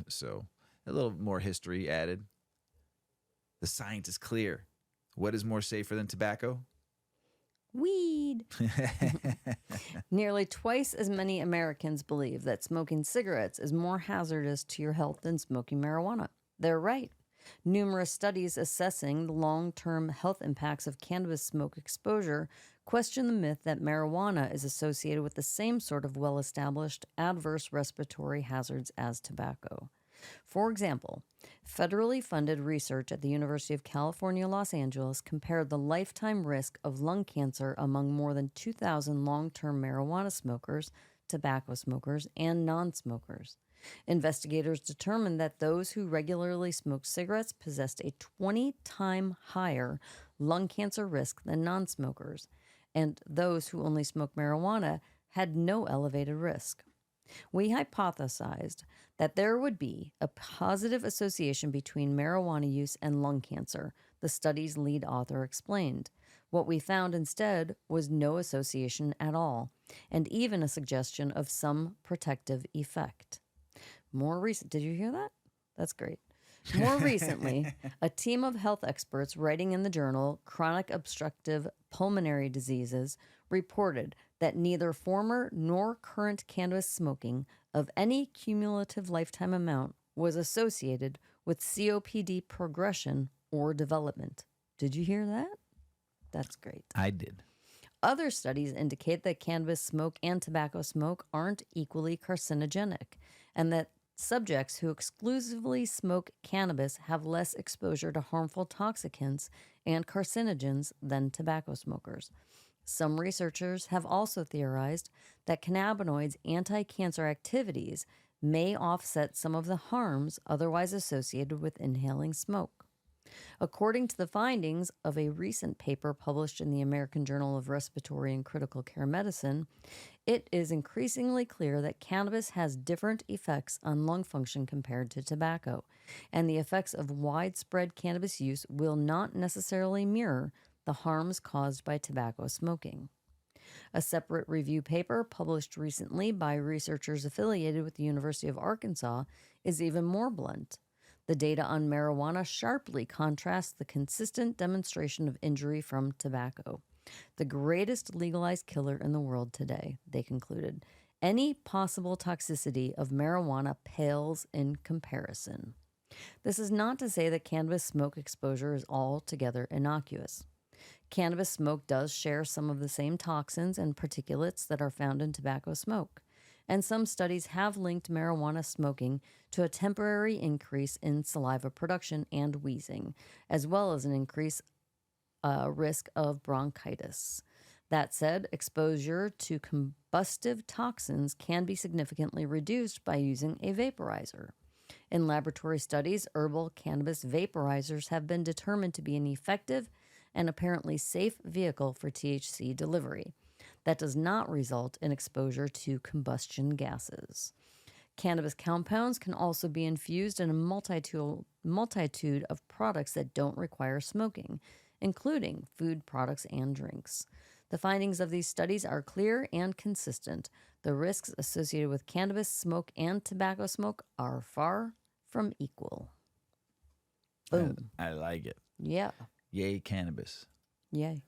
So a little more history added. The science is clear. What is more safer than tobacco? Weed. Nearly twice as many Americans believe that smoking cigarettes is more hazardous to your health than smoking marijuana. They're right. Numerous studies assessing the long-term health impacts of cannabis smoke exposure question the myth that marijuana is associated with the same sort of well-established adverse respiratory hazards as tobacco. For example, federally funded research at the University of California, Los Angeles compared the lifetime risk of lung cancer among more than 2,000 long-term marijuana smokers, tobacco smokers, and non-smokers. Investigators determined that those who regularly smoked cigarettes possessed a 20-time higher lung cancer risk than non-smokers, and those who only smoked marijuana had no elevated risk. We hypothesized that there would be a positive association between marijuana use and lung cancer, the study's lead author explained. What we found instead was no association at all, and even a suggestion of some protective effect. Did you hear that? That's great. More recently, a team of health experts writing in the journal Chronic Obstructive Pulmonary Diseases reported that neither former nor current cannabis smoking of any cumulative lifetime amount was associated with COPD progression or development. Did you hear that? That's great. I did. Other studies indicate that cannabis smoke and tobacco smoke aren't equally carcinogenic, and that subjects who exclusively smoke cannabis have less exposure to harmful toxicants and carcinogens than tobacco smokers. Some researchers have also theorized that cannabinoids' anti-cancer activities may offset some of the harms otherwise associated with inhaling smoke. According to the findings of a recent paper published in the American Journal of Respiratory and Critical Care Medicine, it is increasingly clear that cannabis has different effects on lung function compared to tobacco, and the effects of widespread cannabis use will not necessarily mirror the harms caused by tobacco smoking. A separate review paper published recently by researchers affiliated with the University of Arkansas is even more blunt. The data on marijuana sharply contrasts the consistent demonstration of injury from tobacco. The greatest legalized killer in the world today, they concluded. Any possible toxicity of marijuana pales in comparison. This is not to say that cannabis smoke exposure is altogether innocuous. Cannabis smoke does share some of the same toxins and particulates that are found in tobacco smoke, and some studies have linked marijuana smoking to a temporary increase in saliva production and wheezing, as well as an increased risk of bronchitis. That said, exposure to combustive toxins can be significantly reduced by using a vaporizer. In laboratory studies, herbal cannabis vaporizers have been determined to be an effective and apparently safe vehicle for THC delivery that does not result in exposure to combustion gases. Cannabis compounds can also be infused in a multitude of products that don't require smoking, including food products and drinks. The findings of these studies are clear and consistent. The risks associated with cannabis smoke and tobacco smoke are far from equal. Boom. I like it. Yeah. Yay, cannabis. Yay.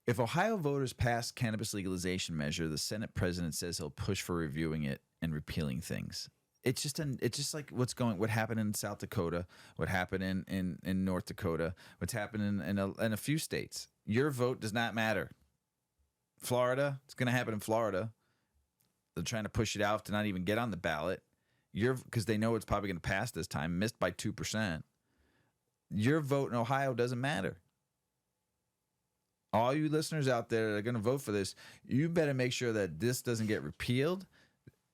If Ohio voters pass cannabis legalization measure, the Senate president says he'll push for reviewing it and repealing things. It's just like what happened in South Dakota, what happened in North Dakota, what's happening in a few states. Your vote does not matter. Florida, it's going to happen in Florida. They're trying to push it out to not even get on the ballot. Because they know it's probably going to pass this time, missed by 2%. Your vote in Ohio doesn't matter. All you listeners out there that are going to vote for this, you better make sure that this doesn't get repealed.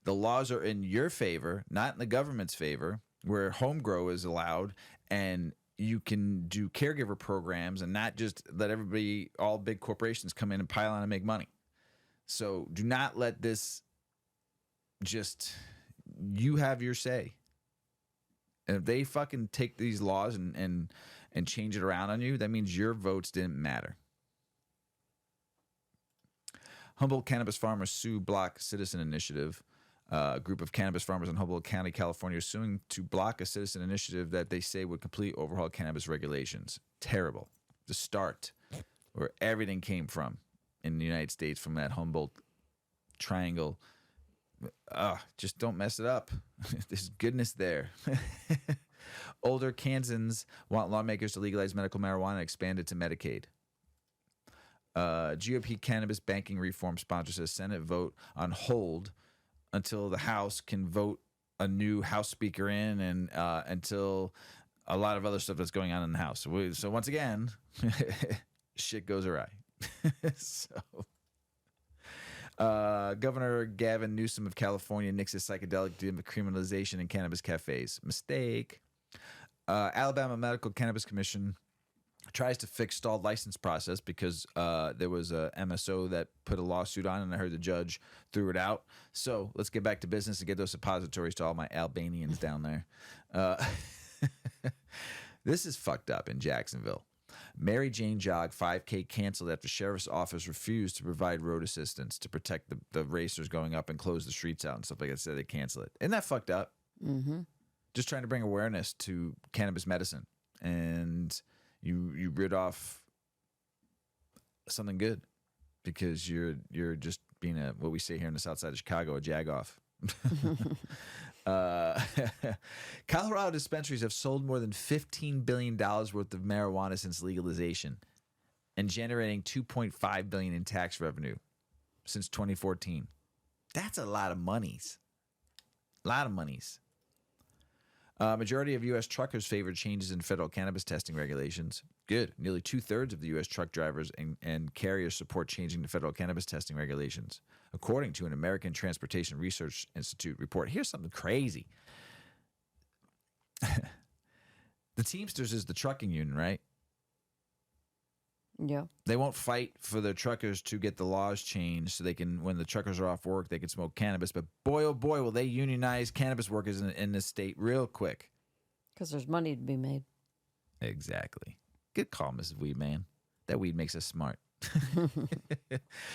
The laws are in your favor, not in the government's favor, where home grow is allowed, and you can do caregiver programs and not just let everybody, all big corporations come in and pile on and make money. So do not let this just, you have your say. And if they fucking take these laws and change it around on you, that means your votes didn't matter. Humboldt cannabis farmers sue block citizen initiative. A group of cannabis farmers in Humboldt County, California, are suing to block a citizen initiative that they say would completely overhaul cannabis regulations. Terrible. The start where everything came from in the United States, from that Humboldt triangle. Just don't mess it up. There's goodness there. Older Kansans want lawmakers to legalize medical marijuana and expand it to Medicaid. GOP cannabis banking reform sponsors a Senate vote on hold until the House can vote a new House Speaker in, and until a lot of other stuff that's going on in the House. So once again, shit goes awry. Governor Gavin Newsom of California nixes psychedelic decriminalization in cannabis cafes. Mistake. Alabama Medical Cannabis Commission tries to fix stalled license process because there was a MSO that put a lawsuit on, and I heard the judge threw it out. So let's get back to business and get those suppositories to all my Albanians down there. This is fucked up in Jacksonville. Mary Jane Jog 5K canceled after sheriff's office refused to provide road assistance to protect the racers going up and close the streets out and stuff like that. So they cancel it. Isn't that fucked up? Mm-hmm. Just trying to bring awareness to cannabis medicine, and you rid off something good because you're just being what we say here in the south side of Chicago, a jag-off. Colorado dispensaries have sold more than $15 billion worth of marijuana since legalization, and generating $2.5 billion in tax revenue since 2014. That's a lot of monies. Majority of U.S. truckers favored changes in federal cannabis testing regulations. Good. Nearly 2/3 of the U.S. truck drivers and carriers support changing the federal cannabis testing regulations, according to an American Transportation Research Institute report. Here's something crazy. The Teamsters is the trucking union, right? Yeah. They won't fight for their truckers to get the laws changed so they can, when the truckers are off work, they can smoke cannabis. But boy, oh boy, will they unionize cannabis workers in this state real quick. Because there's money to be made. Exactly. Good call, Mrs. Weedman. That weed makes us smart.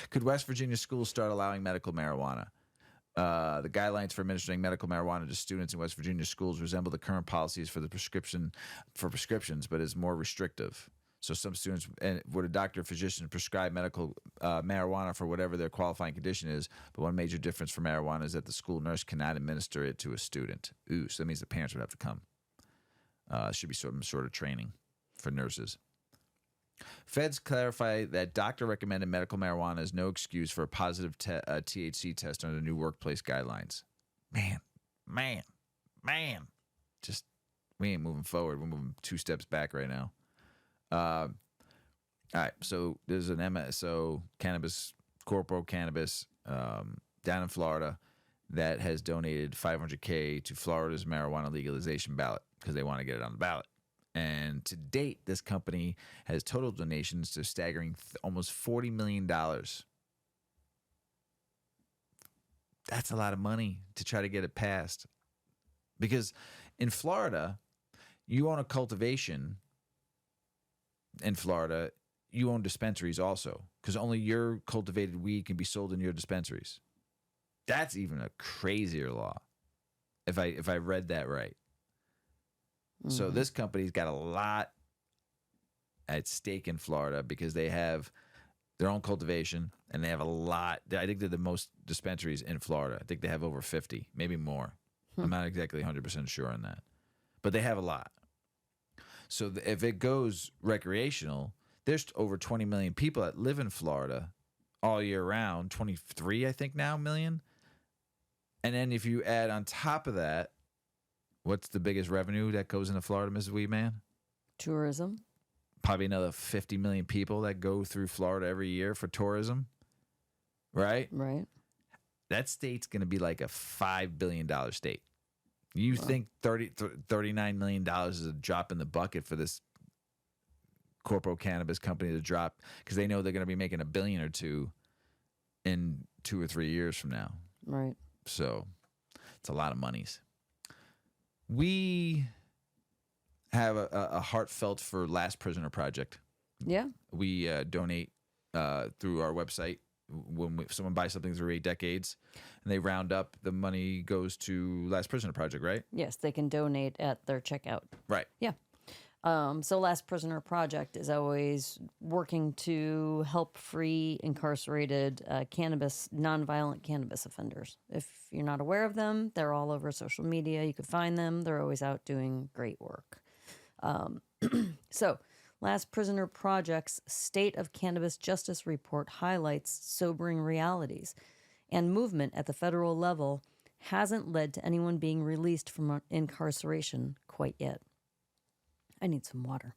Could West Virginia schools start allowing medical marijuana? The guidelines for administering medical marijuana to students in West Virginia schools resemble the current policies for prescriptions, but is more restrictive. So some students, would a doctor or physician prescribe medical marijuana for whatever their qualifying condition is, but one major difference for marijuana is that the school nurse cannot administer it to a student. Ooh, so that means the parents would have to come. Should be some sort of training for nurses. Feds clarify that doctor-recommended medical marijuana is no excuse for a positive THC test under the new workplace guidelines. Man. Just, we ain't moving forward. We're moving 2 steps back right now. All right, so there's an MSO, Cannabis, Corpo Cannabis, down in Florida. that has donated $500K to Florida's marijuana legalization ballot because they want to get it on the ballot. And to date, this company has total donations to staggering almost $40 million. That's a lot of money to try to get it passed. Because in Florida, you own a cultivation. In Florida, you own dispensaries also, because only your cultivated weed can be sold in your dispensaries. That's even a crazier law, if I read that right. Mm-hmm. So this company's got a lot at stake in Florida because they have their own cultivation and they have a lot. I think they're the most dispensaries in Florida. I think they have over 50, maybe more. I'm not exactly 100% sure on that, but they have a lot. So if it goes recreational, there's over 20 million people that live in Florida all year round, 23, I think now, million. And then if you add on top of that, what's the biggest revenue that goes into Florida, Mrs. Weedman? Tourism. Probably another 50 million people that go through Florida every year for tourism, right? Right. That state's going to be like a $5 billion state. You think $39 million is a drop in the bucket for this corporate cannabis company to drop because they know they're going to be making $1 billion or $2 billion in 2 or 3 years from now. Right. So it's a lot of monies. We have a heartfelt for Last Prisoner Project. Yeah. We donate through our website. When someone buys something through 8 decades and they round up, the money goes to Last Prisoner Project, right? Yes, they can donate at their checkout. Right. Yeah. So Last Prisoner Project is always working to help free incarcerated nonviolent cannabis offenders. If you're not aware of them, they're all over social media. You can find them. They're always out doing great work. So Last Prisoner Project's State of Cannabis Justice Report highlights sobering realities, and movement at the federal level hasn't led to anyone being released from incarceration quite yet. I need some water.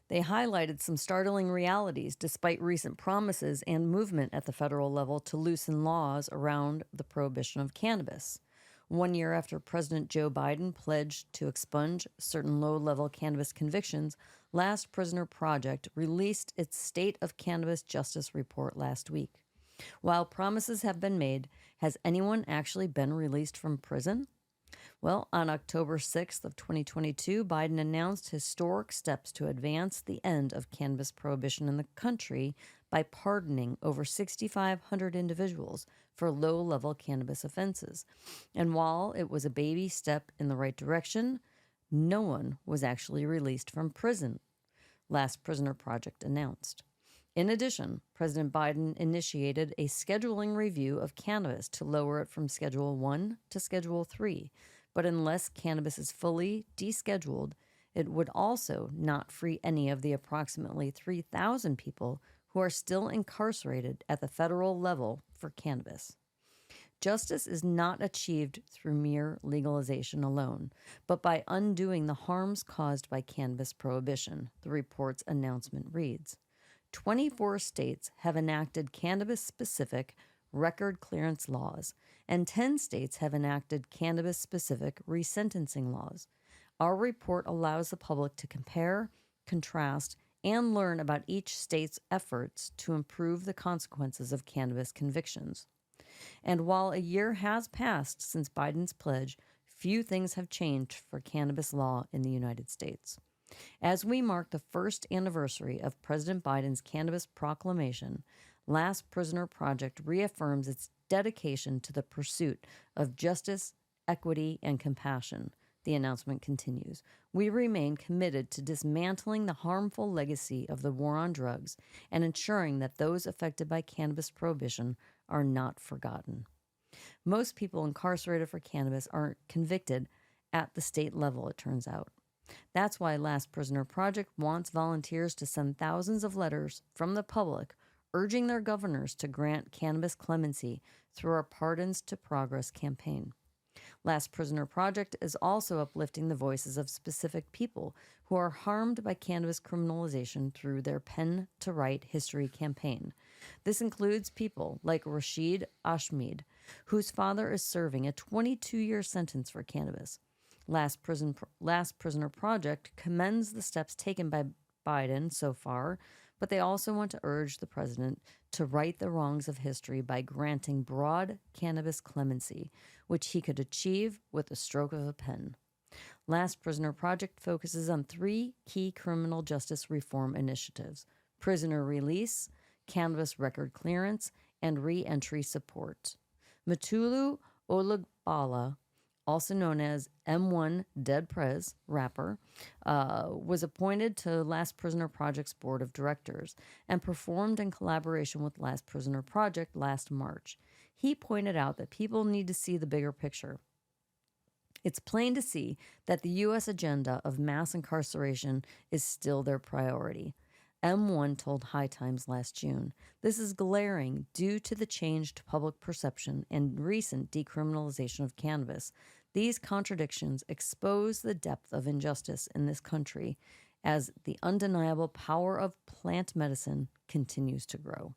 They highlighted some startling realities despite recent promises and movement at the federal level to loosen laws around the prohibition of cannabis. 1 year after President Joe Biden pledged to expunge certain low-level cannabis convictions, Last Prisoner Project released its State of Cannabis Justice Report last week. While promises have been made, has anyone actually been released from prison? Well, on October 6th of 2022, Biden announced historic steps to advance the end of cannabis prohibition in the country by pardoning over 6,500 individuals for low-level cannabis offenses. And while it was a baby step in the right direction, no one was actually released from prison, Last Prisoner Project announced. In addition, President Biden initiated a scheduling review of cannabis to lower it from Schedule 1 to Schedule 3. But unless cannabis is fully descheduled, it would also not free any of the approximately 3,000 people who are still incarcerated at the federal level for cannabis. Justice is not achieved through mere legalization alone, but by undoing the harms caused by cannabis prohibition, the report's announcement reads. 24 states have enacted cannabis-specific record clearance laws, and 10 states have enacted cannabis-specific resentencing laws. Our report allows the public to compare, contrast, and learn about each state's efforts to improve the consequences of cannabis convictions. And while a year has passed since Biden's pledge, few things have changed for cannabis law in the United States. As we mark the first anniversary of President Biden's cannabis proclamation, Last Prisoner Project reaffirms its dedication to the pursuit of justice, equity, and compassion. The announcement continues. We remain committed to dismantling the harmful legacy of the war on drugs and ensuring that those affected by cannabis prohibition are not forgotten. Most people incarcerated for cannabis aren't convicted at the state level, it turns out. That's why Last Prisoner Project wants volunteers to send thousands of letters from the public urging their governors to grant cannabis clemency through our Pardons to Progress campaign. Last Prisoner Project is also uplifting the voices of specific people who are harmed by cannabis criminalization through their Pen to Write History campaign. This includes people like Rashid Ashmead, whose father is serving a 22-year sentence for cannabis. Last Prisoner Project commends the steps taken by Biden so far, but they also want to urge the president to right the wrongs of history by granting broad cannabis clemency, which he could achieve with the stroke of a pen. Last Prisoner Project focuses on 3 key criminal justice reform initiatives: prisoner release, cannabis record clearance, and re-entry support. Mutulu Olugbala, also known as M1 Dead Prez, rapper, was appointed to Last Prisoner Project's board of directors and performed in collaboration with Last Prisoner Project last March. He pointed out that people need to see the bigger picture. It's plain to see that the U.S. agenda of mass incarceration is still their priority. M1 told High Times last June, "This is glaring due to the changed public perception and recent decriminalization of cannabis. These contradictions expose the depth of injustice in this country as the undeniable power of plant medicine continues to grow."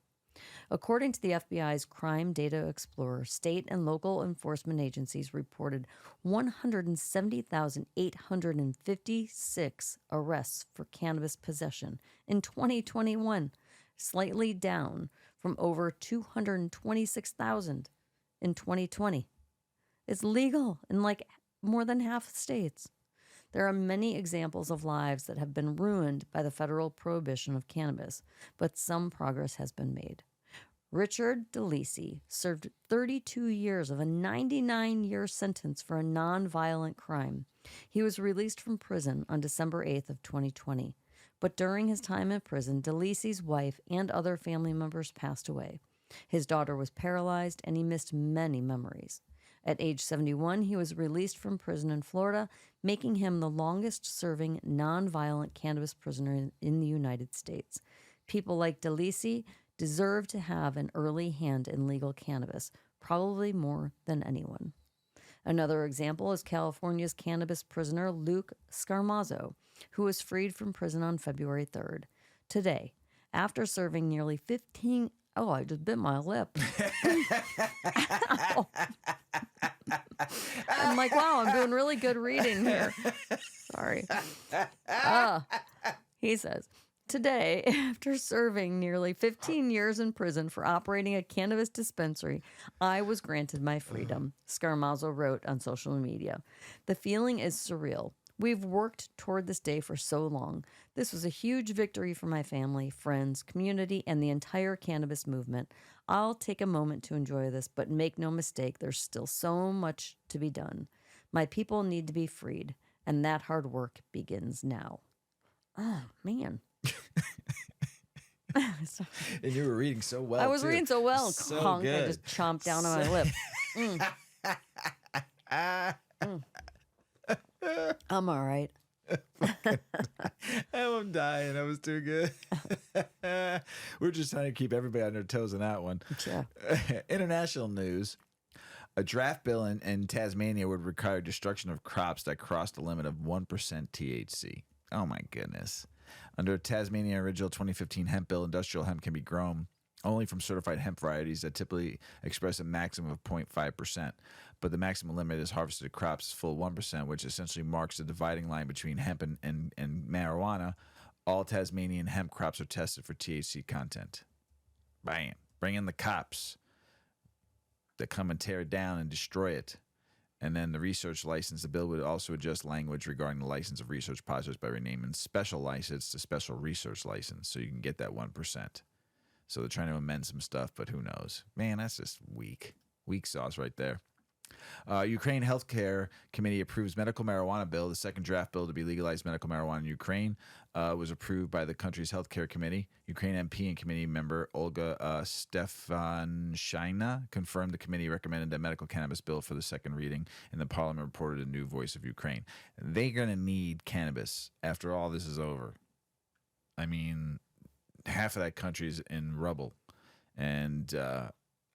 According to the FBI's Crime Data Explorer, state and local enforcement agencies reported 170,856 arrests for cannabis possession in 2021, slightly down from over 226,000 in 2020. It's legal in more than half the states. There are many examples of lives that have been ruined by the federal prohibition of cannabis, but some progress has been made. Richard DeLisi served 32 years of a 99-year sentence for a non-violent crime. He was released from prison on December 8th of 2020. But during his time in prison, DeLisi's wife and other family members passed away. His daughter was paralyzed, and he missed many memories. At age 71, he was released from prison in Florida, making him the longest-serving non-violent cannabis prisoner in the United States. People like DeLisi deserve to have an early hand in legal cannabis, probably more than anyone. Another example is California's cannabis prisoner Luke Scarmazzo, who was freed from prison on February 3rd. Today, after serving nearly 15... Oh, I just bit my lip. I'm like, wow, I'm doing really good reading here. Sorry. He says, today, after serving nearly 15 years in prison for operating a cannabis dispensary, I was granted my freedom, Scarmazzo wrote on social media. The feeling is surreal. We've worked toward this day for so long. This was a huge victory for my family, friends, community, and the entire cannabis movement. I'll take a moment to enjoy this, but make no mistake, there's still so much to be done. My people need to be freed, and that hard work begins now. Oh, man. And you were reading so well. I was too. reading so well. So Conk, good. I just chomped down on my lip. I'm all right. I'm dying. That was too good. We're just trying to keep everybody on their toes on that one. Yeah. International news. A draft bill in Tasmania would require destruction of crops that cross the limit of 1% THC. Oh, my goodness. Under Tasmania Original 2015 hemp bill, industrial hemp can be grown only from certified hemp varieties that typically express a maximum of 0.5%. But the maximum limit is harvested crops full 1%, which essentially marks the dividing line between hemp and marijuana. All Tasmanian hemp crops are tested for THC content. Bam. Bring in the cops that come and tear it down and destroy it. And then the research license, the bill would also adjust language regarding the license of research projects by renaming special license to special research license so you can get that 1%. So they're trying to amend some stuff, but who knows? Man, that's just weak. Weak sauce right there. Ukraine Healthcare Committee approves medical marijuana bill. The second draft bill to be legalized medical marijuana in Ukraine was approved by the country's healthcare committee. Ukraine MP and committee member Olga Stefanshina confirmed the committee recommended a medical cannabis bill for the second reading, and the parliament reported a new voice of Ukraine. They're going to need cannabis after all this is over. I mean, half of that country's in rubble. And,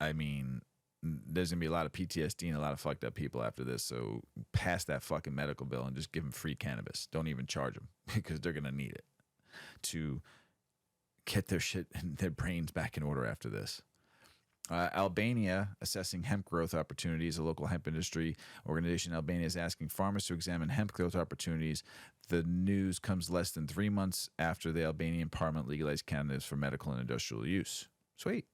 I mean, there's gonna be a lot of PTSD and a lot of fucked up people after this. So pass that fucking medical bill and just give them free cannabis. Don't even charge them because they're gonna need it to get their shit and their brains back in order after this. Albania assessing hemp growth opportunities. A local hemp industry organization in Albania is asking farmers to examine hemp growth opportunities. The news comes less than 3 months after the Albanian parliament legalized cannabis for medical and industrial use. Sweet.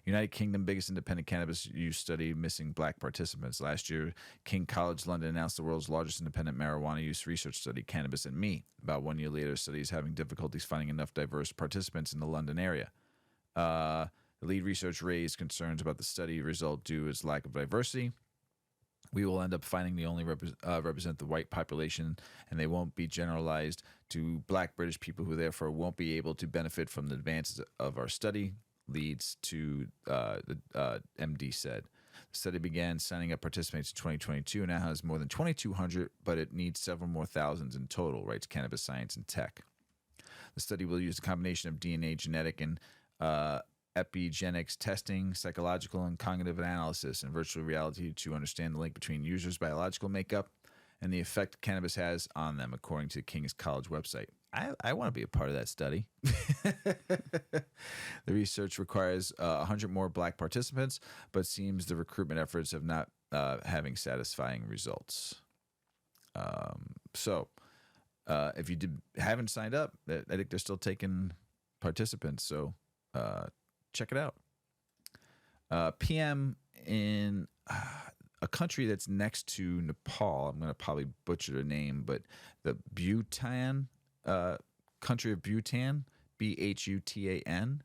United Kingdom biggest independent cannabis use study missing black participants. Last year, King College London announced the world's largest independent marijuana use research study, Cannabis and Me. About 1 year later, the study is having difficulties finding enough diverse participants in the London area. The lead research raised concerns about the study result due to its lack of diversity. We will end up finding they only represent the white population, and they won't be generalized to black British people who therefore won't be able to benefit from the advances of our study, leads to the MD said. The study began signing up participants in 2022 and now has more than 2,200, but it needs several more thousands in total, writes Cannabis Science and Tech. The study will use a combination of DNA, genetic, and epigenetics testing, psychological and cognitive analysis, and virtual reality to understand the link between users' biological makeup and the effect cannabis has on them, according to the King's College website. I want to be a part of that study. The research requires 100 more black participants, but seems the recruitment efforts have not having satisfying results. So if you haven't signed up, I think they're still taking participants. So check it out. PM in a country that's next to Nepal. I'm going to probably butcher the name, but the Bhutan, country of Bhutan, Bhutan,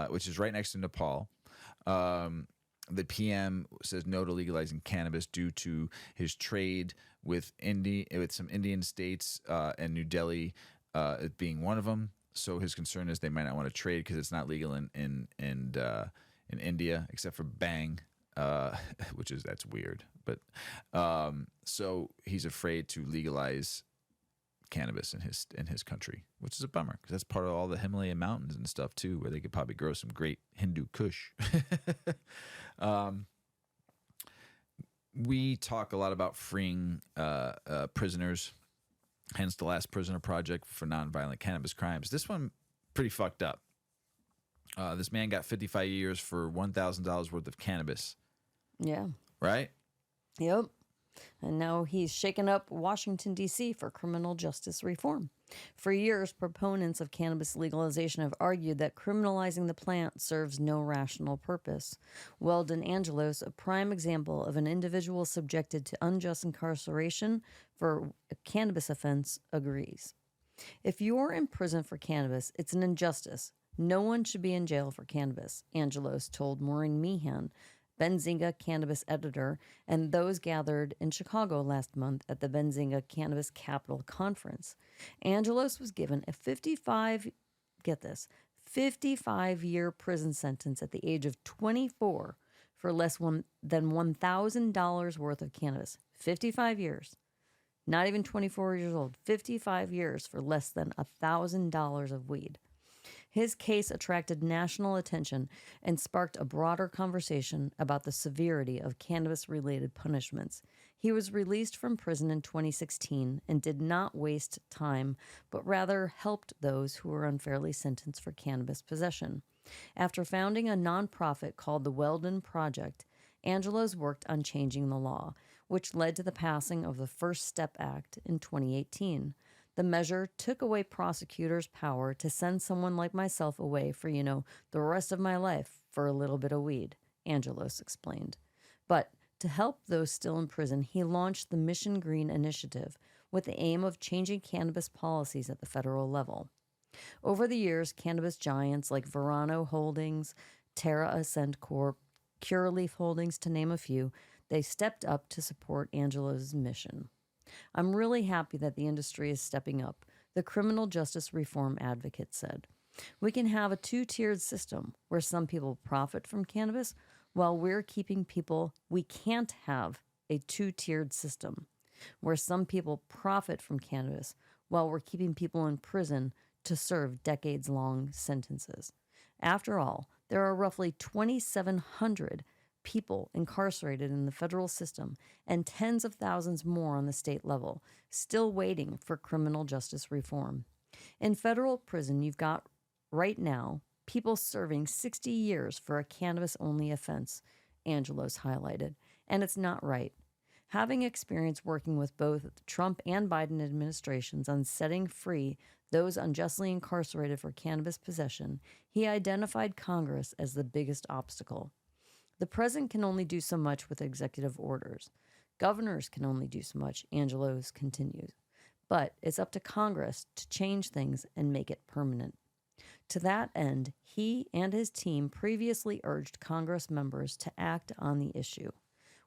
which is right next to Nepal. The PM says no to legalizing cannabis due to his trade with some Indian states, and New Delhi being one of them. So his concern is they might not want to trade because it's not legal in India, except for Bang, that's weird. But so he's afraid to legalize cannabis in his country, which is a bummer because that's part of all the Himalayan mountains and stuff too, where they could probably grow some great Hindu Kush. We talk a lot about freeing prisoners. Hence the Last Prisoner Project for nonviolent cannabis crimes. This one, pretty fucked up. This man got 55 years for $1,000 worth of cannabis. Yeah. Right? Yep. And now he's shaken up Washington, D.C. for criminal justice reform. For years, proponents of cannabis legalization have argued that criminalizing the plant serves no rational purpose. Weldon Angelos, a prime example of an individual subjected to unjust incarceration for a cannabis offense, agrees. If you're in prison for cannabis, it's an injustice. No one should be in jail for cannabis, Angelos told Maureen Meehan, Benzinga cannabis editor, and those gathered in Chicago last month at the Benzinga Cannabis Capital Conference. Angelos was given a 55-year prison sentence at the age of 24 for less than $1,000 worth of cannabis. 55 years. Not even 24 years old. 55 years for less than $1,000 of weed. His case attracted national attention and sparked a broader conversation about the severity of cannabis-related punishments. He was released from prison in 2016 and did not waste time, but rather helped those who were unfairly sentenced for cannabis possession. After founding a nonprofit called the Weldon Project, Angelos worked on changing the law, which led to the passing of the First Step Act in 2018. The measure took away prosecutors' power to send someone like myself away for, the rest of my life for a little bit of weed, Angelos explained. But to help those still in prison, he launched the Mission Green Initiative with the aim of changing cannabis policies at the federal level. Over the years, cannabis giants like Verano Holdings, Terra Ascent Corp., Curaleaf Holdings, to name a few, they stepped up to support Angelos' mission. I'm really happy that the industry is stepping up, the criminal justice reform advocate said. We can have a two-tiered system where some people profit from cannabis while we can't have a two-tiered system where some people profit from cannabis while we're keeping people in prison to serve decades-long sentences. After all, there are roughly 2,700 people incarcerated in the federal system and tens of thousands more on the state level, still waiting for criminal justice reform. In federal prison, you've got, right now, people serving 60 years for a cannabis-only offense, Angelos highlighted, and it's not right. Having experience working with both the Trump and Biden administrations on setting free those unjustly incarcerated for cannabis possession, he identified Congress as the biggest obstacle. The president can only do so much with executive orders. Governors can only do so much, Angelos continues. But it's up to Congress to change things and make it permanent. To that end, he and his team previously urged Congress members to act on the issue.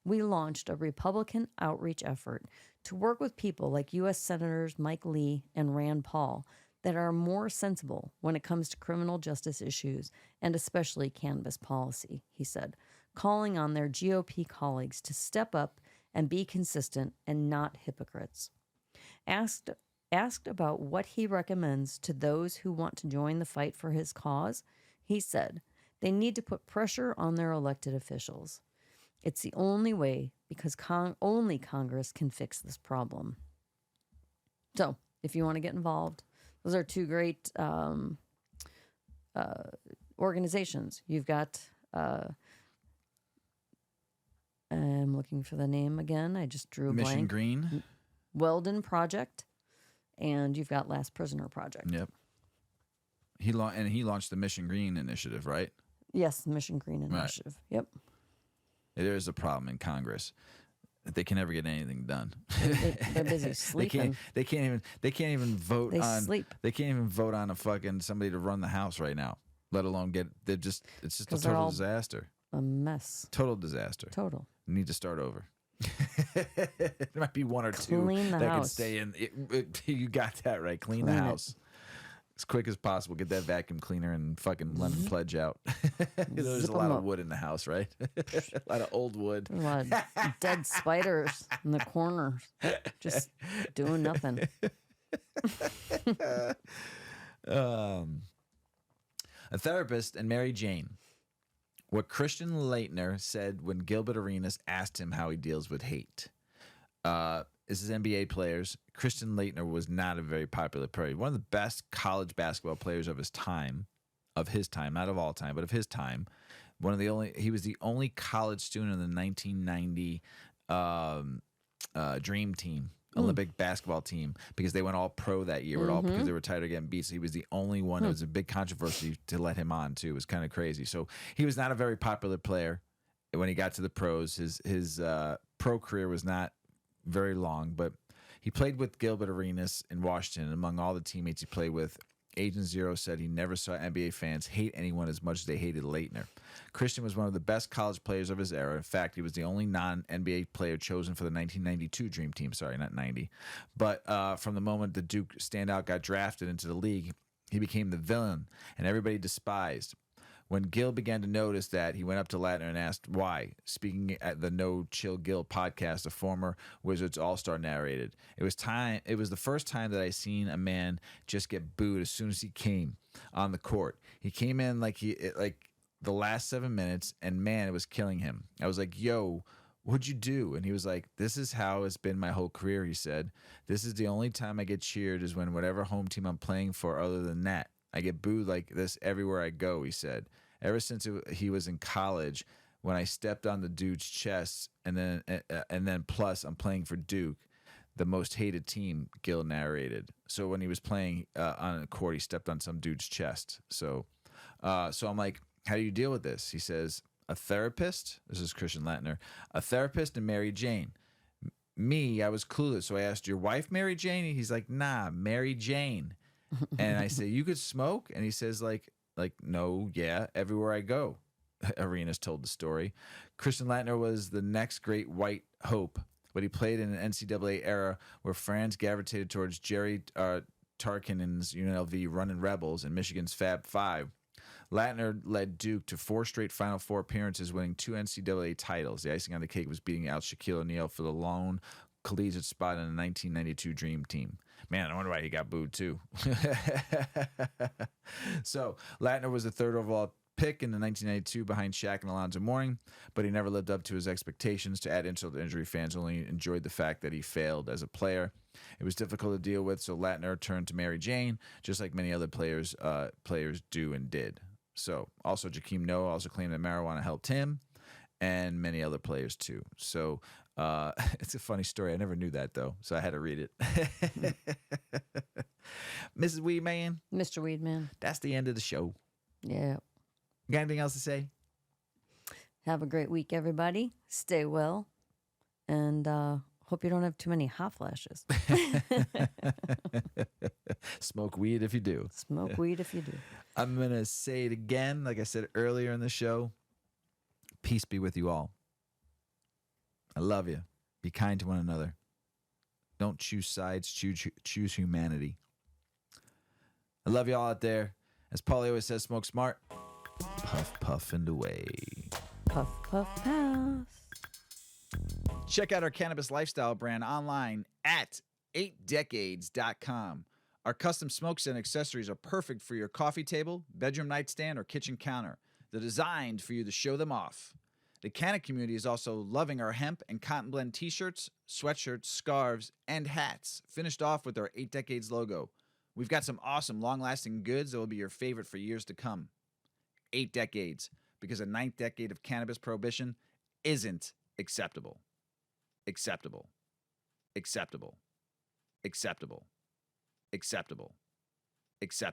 We launched a Republican outreach effort to work with people like U.S. Senators Mike Lee and Rand Paul that are more sensible when it comes to criminal justice issues and especially cannabis policy, he said, calling on their GOP colleagues to step up and be consistent and not hypocrites. Asked about what he recommends to those who want to join the fight for his cause, he said they need to put pressure on their elected officials. It's the only way because only Congress can fix this problem. So, if you want to get involved, those are two great organizations. You've got, I'm looking for the name again. I just drew a blank. Mission Green. Weldon Project, and you've got Last Prisoner Project. Yep. He launched the Mission Green initiative, right? Yes, the Mission Green initiative. Right. Yep. There is a problem in Congress. They can never get anything done. They're busy sleeping. They can't even vote on. Sleep. They can't even vote on a fucking somebody to run the House right now. Let alone get. It's just a total disaster. A mess. Total disaster. Total. Need to start over. There might be one or two that can stay in. You got that right. Clean the house as quick as possible. Get that vacuum cleaner and fucking lemon pledge out. There's a lot of wood in the house, right? A lot of old wood. A lot of dead spiders in the corners, just doing nothing. A therapist and Mary Jane. What Christian Leitner said when Gilbert Arenas asked him how he deals with hate. This is NBA players. Christian Leitner was not a very popular player. One of the best college basketball players of his time, not of all time, but of his time. He was the only college student in the 1990 Dream Team, Olympic basketball team, because they went all pro that year, because they were tired of getting beat. So he was the only one. It was a big controversy to let him on too. It was kind of crazy. So he was not a very popular player when he got to the pros. His pro career was not very long, but he played with Gilbert Arenas in Washington. Among all the teammates he played with, Agent Zero said he never saw NBA fans hate anyone as much as they hated Leitner. Christian was one of the best college players of his era. In fact, he was the only non-NBA player chosen for the 1992 Dream Team. Sorry, not 90. But from the moment the Duke standout got drafted into the league, he became the villain, and everybody despised. When Gil began to notice that, he went up to Leitner and asked why. Speaking at the No Chill Gil podcast, a former Wizards All-Star narrated, It was the first time that I seen a man just get booed as soon as he came on the court. He came in like the last 7 minutes, and man, it was killing him. I was like, yo, what'd you do? And he was like, this is how it's been my whole career, he said. This is the only time I get cheered is when whatever home team I'm playing for, other than that. I get booed like this everywhere I go, he said. Ever since he was in college, when I stepped on the dude's chest, and then plus I'm playing for Duke, the most hated team, Gil narrated. So when he was playing on a court, he stepped on some dude's chest. So I'm like, how do you deal with this? He says, a therapist, this is Christian Leitner, a therapist and Mary Jane. Me, I was clueless, so I asked, your wife Mary Jane? He's like, nah, Mary Jane. And I say, you could smoke? And he says, like, no, yeah, everywhere I go. Arenas told the story. Christian Leitner was the next great white hope, but he played in an NCAA era where fans gravitated towards Jerry Tarkanen's UNLV running Rebels and Michigan's Fab Five. Leitner led Duke to 4 straight Final Four appearances, winning 2 NCAA titles. The icing on the cake was beating out Shaquille O'Neal for the lone collegiate spot in the 1992 Dream Team. Man, I wonder why he got booed too. So Leitner was the 3rd overall pick in the 1992 behind Shaq and Alonzo Mourning, but he never lived up to his expectations. To add insult to injury, fans only enjoyed the fact that he failed as a player. It was difficult to deal with, so Latner turned to Mary Jane, just like many other players do and did. So also Jakeem Noah also claimed that marijuana helped him and many other players too. So it's a funny story. I never knew that though, so I had to read it. Mrs. Weedman. Mr. Weedman. That's the end of the show. Yeah. You got anything else to say? Have a great week, everybody. Stay well. And hope you don't have too many hot flashes. Smoke weed if you do. Smoke weed if you do. I'm going to say it again, like I said earlier in the show. Peace be with you all. I love you. Be kind to one another. Don't choose sides. Choose humanity. I love you all out there. As Paulie always says, smoke smart. Puff, puff, and away. Puff, puff, pass. Check out our cannabis lifestyle brand online at 8decades.com. Our custom smokes and accessories are perfect for your coffee table, bedroom nightstand, or kitchen counter. They're designed for you to show them off. The Canna community is also loving our hemp and cotton blend t-shirts, sweatshirts, scarves, and hats, finished off with our 8 Decades logo. We've got some awesome, long-lasting goods that will be your favorite for years to come. 8 Decades, because a 9th decade of cannabis prohibition isn't acceptable. Acceptable. Acceptable. Acceptable. Acceptable. Acceptable.